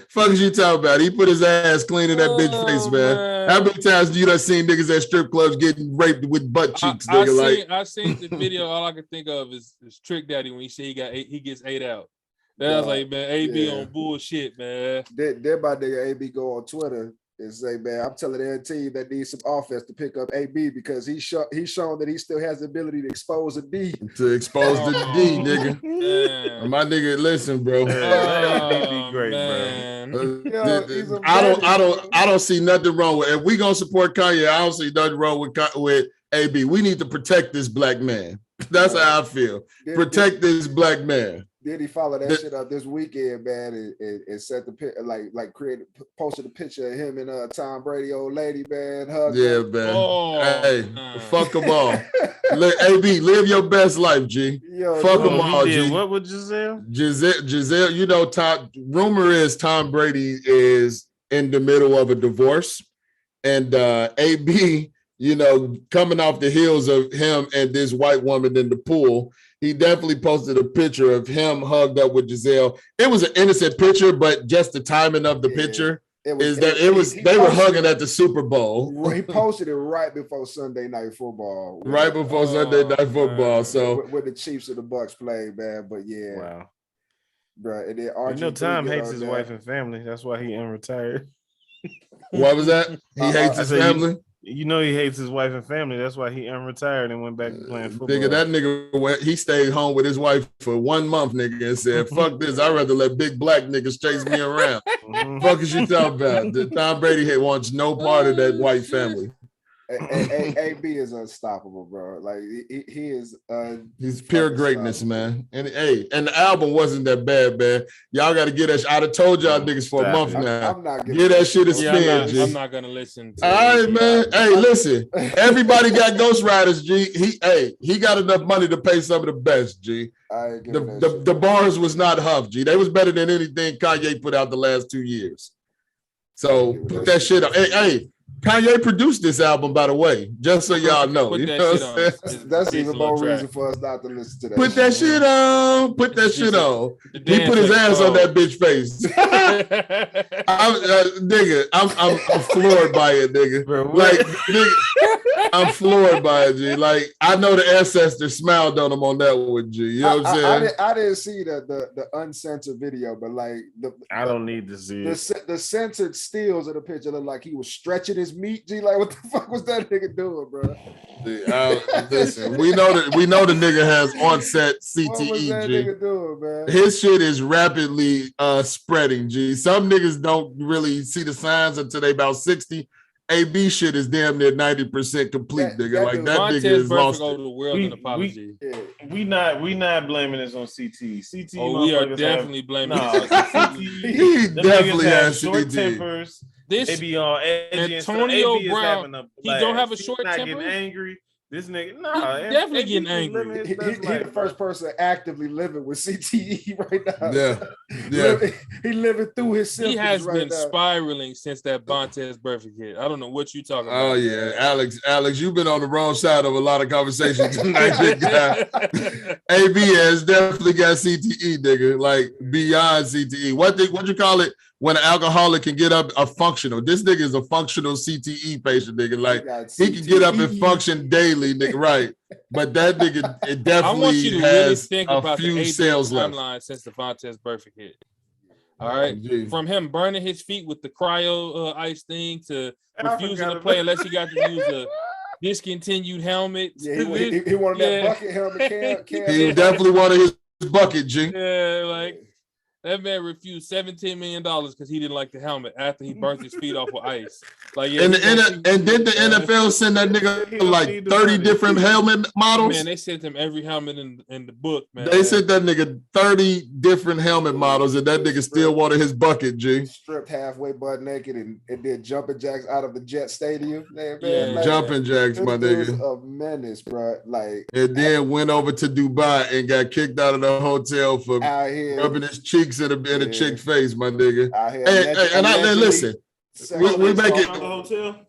Fuck is you talking about? He put his ass clean in that bitch face, man. How many times do you done seen niggas at strip clubs getting raped with butt cheeks? I seen the video. All I can think of is Trick Daddy when he said he gets 8 out. That was like, man, AB on bullshit, man. Then my nigga AB go on Twitter and say, man, I'm telling their team that needs some offense to pick up AB because he's shown that he still has the ability to expose a D. To expose the D, nigga. My nigga, listen, bro. Be great, bro. I don't see nothing wrong with. If we gonna support Kanye, I don't see nothing wrong with AB. We need to protect this black man. That's how I feel. Protect this black man. Then he followed that shit up this weekend, man, and set the posted a picture of him and Tom Brady, old lady, man. Man. Hey, fuck them all. AB, live your best life, G. Fuck them all, G. What with Giselle? Giselle, you know, rumor is Tom Brady is in the middle of a divorce, and AB, you know, coming off the heels of him and this white woman in the pool. He definitely posted a picture of him hugged up with Giselle. It was an innocent picture, but just the timing of the picture they were hugging at the Super Bowl. He posted it right before Sunday Night Football. Right before Sunday Night Football. Man. So with the Chiefs and the Bucks played, man. But yeah, wow, bro. And then Tom hates his wife and family. That's why he unretired. What was that? He hates his family. You know he hates his wife and family. That's why he unretired and went back to playing football. Nigga, that nigga he stayed home with his wife for 1 month, nigga, and said, "Fuck this! I'd rather let big black niggas chase me around." Fuck is you talking about? Tom Brady wants no part of that white family. AB is unstoppable, bro. Like he is. He's pure greatness, man. And and the album wasn't that bad, man. Y'all got to get that. I'd have told y'all niggas for a month now. I'm not get that shit a spin, G. I'm not gonna listen. All right, man. Hey, listen. Everybody got ghostwriters, G. He got enough money to pay some of the best, G. The bars was not Huff, G. They was better than anything Kanye put out the last 2 years. So put that shit up. Hey. Kanye produced this album, by the way, just so y'all know. You know what I'm saying? That's even more reason for us not to listen to that. Put that shit on. Put that shit on. He put his ass on that bitch face. I'm floored by it, nigga. Like, nigga, I'm floored by it, G. Like, I know the ancestors smiled on him on that one, G. You know what I'm saying? I didn't see the uncensored video, but like I don't need to see it. The censored stills of the picture look like he was stretching his meat, G. Like, what the fuck was that nigga doing, bro? Listen, we know the nigga has onset CTE, what was that G. nigga doing, man? His shit is rapidly spreading, G. Some niggas don't really see the signs until they about 60. AB shit is damn near 90% complete, nigga. Like that nigga is lost. Go to the world an apology. We not blaming this on CT. CT. Oh, we are definitely blaming. He definitely has short tempers. They be all edgy. Antonio Brown, he don't have a short temper. Getting angry. This nigga, nah, definitely getting angry. He the first person actively living with CTE right now. Yeah. He living through his symptoms. He has right been now. spiraling since that Vontez Burfict hit. I don't know what you talking about. Oh yeah, Alex, you've been on the wrong side of a lot of conversations tonight, big guy. AB has definitely got CTE, nigga, like beyond CTE. What you call it when an alcoholic can get up a functional? This nigga is a functional CTE patient, nigga. Like he can get up and function daily, nigga, right? But that nigga, it definitely I want you to has really think a about few the sales left. timeline since the Vontez Burfict hit. All right, from him burning his feet with the cryo ice thing to refusing to play unless he got to use a discontinued helmet. Yeah, he wanted that bucket helmet. He definitely wanted his bucket, G. Yeah, like that man refused $17 million because he didn't like the helmet after he burnt his feet off with ice. Like, yeah, and did the NFL send that nigga like 30 different helmet models? Man, they sent him every helmet in the book, man. They sent that nigga 30 different helmet models, and that nigga still wanted his bucket, G. Stripped halfway butt naked and did jumping jacks out of the Jet Stadium. Man, like, jumping jacks, my nigga. A menace, bro. Like, and then went over to Dubai and got kicked out of the hotel for rubbing his cheeks in a chick face, my nigga. Hey, listen, we make it. The hotel?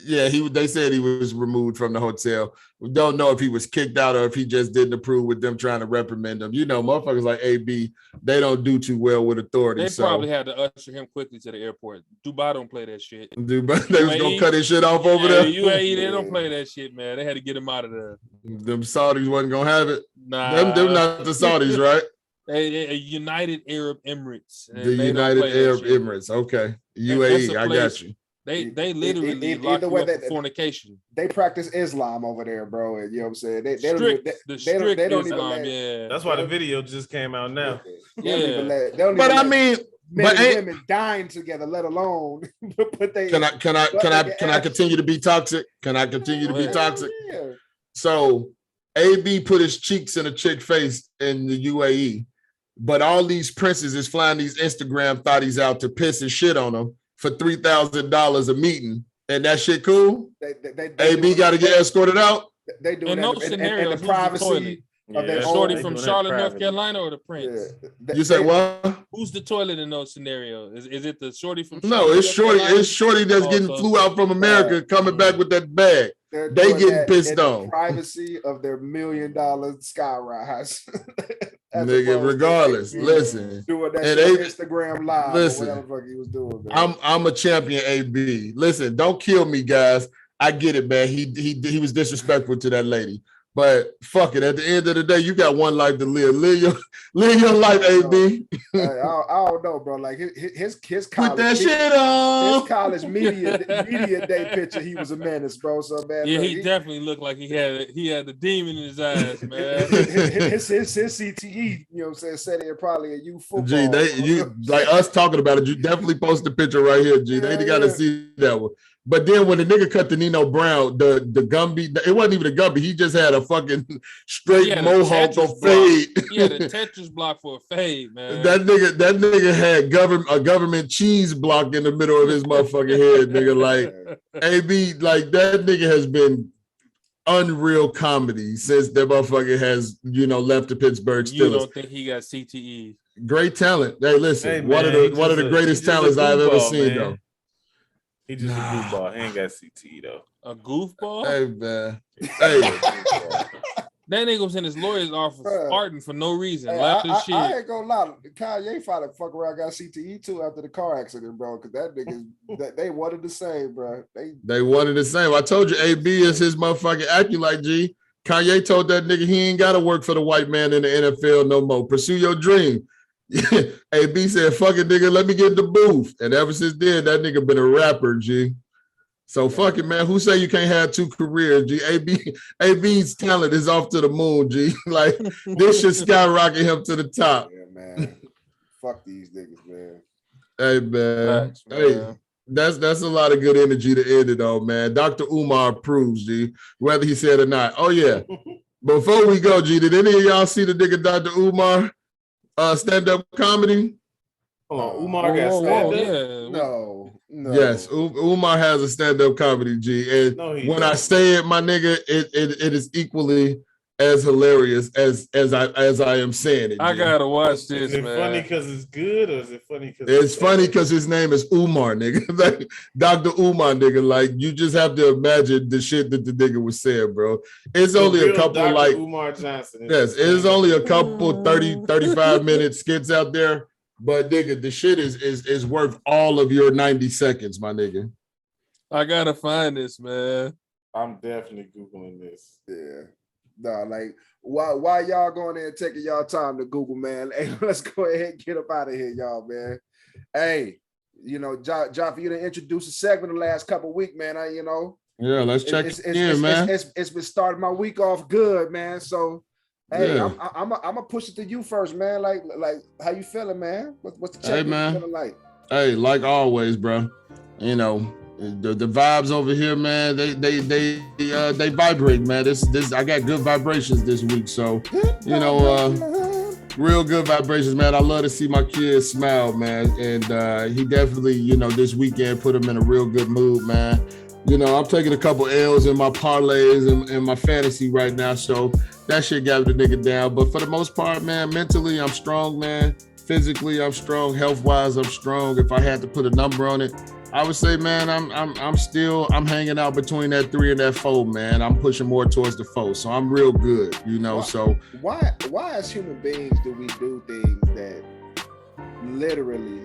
Yeah, they said he was removed from the hotel. We don't know if he was kicked out or if he just didn't approve with them trying to reprimand him. You know, motherfuckers like AB, they don't do too well with authority. They probably had to usher him quickly to the airport. Dubai don't play that shit. Dubai, they was gonna cut his shit off over there. UAE, they don't play that shit, man. They had to get him out of there. Them Saudis wasn't gonna have it. Nah, them not the Saudis, right? United Arab Emirates. The United Arab Emirates. Okay. UAE, I got you. They literally lock you up for fornication. They practice Islam over there, bro. And you know what I'm saying? They don't even yeah. That's why the video just came out now. I mean, men and women dying together, let alone put they. Can I continue to be toxic? Can I continue to be toxic? Yeah. So AB put his cheeks in a chick face in the UAE, but all these princes is flying these Instagram thotties out to piss and shit on them for $3,000 a meeting, and that shit cool. They AB got to get escorted out. They do in that those scenarios. The privacy. The shorty from Charlotte, North Carolina, or the prince? Yeah. You say what? Who's the toilet in those scenarios? Is it the shorty from? No, it's shorty. It's shorty that's getting flew out from America, coming back with that bag. They getting pissed on. The privacy of their $1 million sky rise. Nigga, regardless, listen. Doing that Instagram live. Listen, or whatever the fuck he was doing. Man. I'm a champion, AB. Listen, don't kill me, guys. I get it, man. He was disrespectful to that lady. But fuck it. At the end of the day, you got one life to live. Live your life, AB. I don't know, bro. Like his college. Put that shit on. His college media day picture, he was a menace, bro. So man, yeah, he definitely looked like he had the demon in his eyes, man. his CTE, you know what I'm saying, said it probably a youth football. G, like us talking about it. You definitely post the picture right here, G. They got to see that one. But then when the nigga cut the Nino Brown, the Gumby, it wasn't even a Gumby. He just had a fucking straight mohawk or fade. He had a Tetris block for a fade, man. That nigga had a government cheese block in the middle of his motherfucking head, nigga. Like AB, like that nigga has been unreal comedy since that motherfucker has, left the Pittsburgh Steelers. You don't think he got CTE? Great talent. Hey, listen, one of the greatest talents I've ever seen, though. He just a goofball. He ain't got CTE though. A goofball? Hey, man. Hey. That nigga was in his lawyer's office farting for no reason. Hey, I ain't gonna lie. Kanye finally fuck around got CTE too after the car accident, bro. Because that nigga, they wanted the same, bro. They wanted the same. I told you, AB is his motherfucking acting like G. Kanye told that nigga he ain't got to work for the white man in the NFL no more. Pursue your dream. AB said, fuck it, nigga, let me get in the booth. And ever since then, that nigga been a rapper, G. So fuck it, man. Who say you can't have two careers, G? AB's talent is off to the moon, G. Like, this should skyrocket him to the top. Yeah, man. Fuck these niggas, man. Hey, man. Hey, that's a lot of good energy to end it on, man. Dr. Umar approves, G, whether he said or not. Oh, yeah. Before we go, G, did any of y'all see the nigga Dr. Umar stand-up comedy? Hold on, Umar got stand-up? No. No. Yes, Umar has a stand-up comedy, G. And when I say it, my nigga, it is equally as hilarious as I am saying it. I G. gotta watch this, Is it man. funny because it's good, or is it funny because it's funny because his name is Umar, nigga. Like Dr. Umar, nigga. Like you just have to imagine the shit that the nigga was saying, bro. It's So only a couple Dr. like Umar Johnson. Yes, it's only a couple 30, 35 minute skits out there. But nigga, the shit is worth all of your 90 seconds, my nigga. I gotta find this, man. I'm definitely Googling this. Yeah. No, like why y'all going there and taking y'all time to Google, man? Hey, let's go ahead and get up out of here, y'all, man. Hey, you know, John, for you to introduce a segment the last couple of weeks, man. Yeah, let's check in, man. It's been starting my week off good, man. So hey, Yeah. I'm gonna push it to you first, man. Like how you feeling, man? What's the check feeling like? Hey, like always, bro. You know, the vibes over here, man. They vibrate, man. This I got good vibrations this week, so you know, real good vibrations, man. I love to see my kids smile, man, and he definitely, you know, this weekend put him in a real good mood, man. You know, I'm taking a couple L's in my parlays and my fantasy right now, so that shit got the nigga down. But for the most part, man, mentally I'm strong, man. Physically I'm strong. Health-wise I'm strong. If I had to put a number on it, I would say, man, I'm hanging out between that 3 and that 4, man. I'm pushing more towards the 4, so I'm real good, you know. So why as human beings do we do things that literally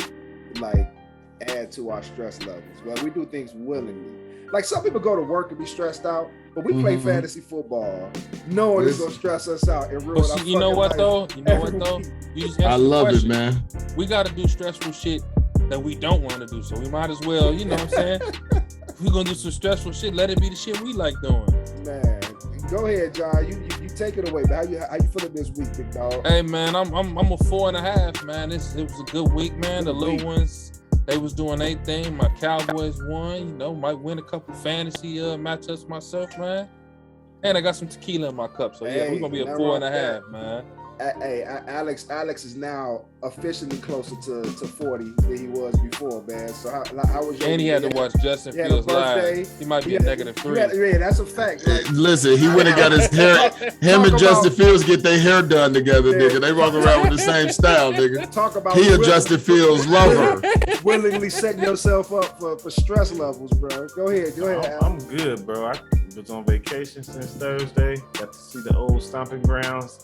like add to our stress levels? Well, we do things willingly. Like some people go to work and be stressed out, but we play fantasy football knowing it's gonna stress us out and ruin our you know what though? You know what though? I love it, man. We gotta do stressful shit that we don't want to do, so we might as well, you know what I'm saying? If we're gonna do some stressful shit, let it be the shit we like doing. Man, go ahead, John. You take it away. How you feeling this week, big dog? Hey man, I'm a 4.5, man. It was a good week, man. The little ones, they was doing their thing. My Cowboys won, you know, might win a couple fantasy matchups myself, man. And I got some tequila in my cup, so yeah, we're gonna be a 4.5, man. Hey, Alex is now officially closer to 40 than he was before, man. So how was your? And he had to watch Justin Fields live. He might be a -3. Yeah, that's a fact. Like, listen, he went and got his hair. Him and Justin Fields get their hair done together, nigga. They walk around with the same style, nigga. Talk about he a Justin Fields lover. Willingly setting yourself up for stress levels, bro. Go ahead. I'm good, bro. I was on vacation since Thursday. Got to see the old stomping grounds.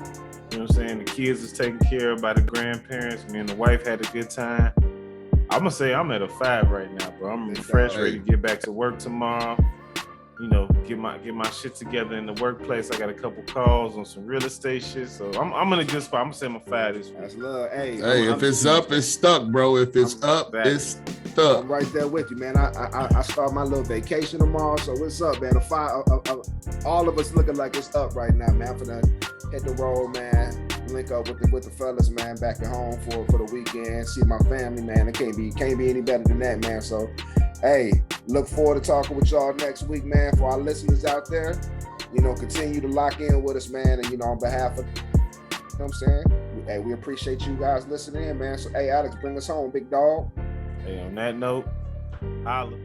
You know what I'm saying? The kids is taken care of by the grandparents. Me and the wife had a good time. I'm gonna say I'm at a 5 right now, bro. I'm refreshed, ready to get back to work tomorrow. You know, get my shit together in the workplace. I got a couple calls on some real estate shit, so I'm in a good spot. I'm gonna say I'm a 5 this week. That's love. Hey, if it's up, it's stuck, bro. If it's up, it's stuck. I'm right there with you, man. I start my little vacation tomorrow, so what's up, man? A 5. All of us looking like it's up right now, man. I'm gonna hit the road, man. Link up with the fellas, man. Back at home for the weekend. See my family, man. It can't be any better than that, man. So, hey, look forward to talking with y'all next week, man. For our listeners out there, you know, continue to lock in with us, man. And, you know, on behalf of, you know what I'm saying? Hey, we appreciate you guys listening in, man. So, hey, Alex, bring us home, big dog. Hey, on that note, holla.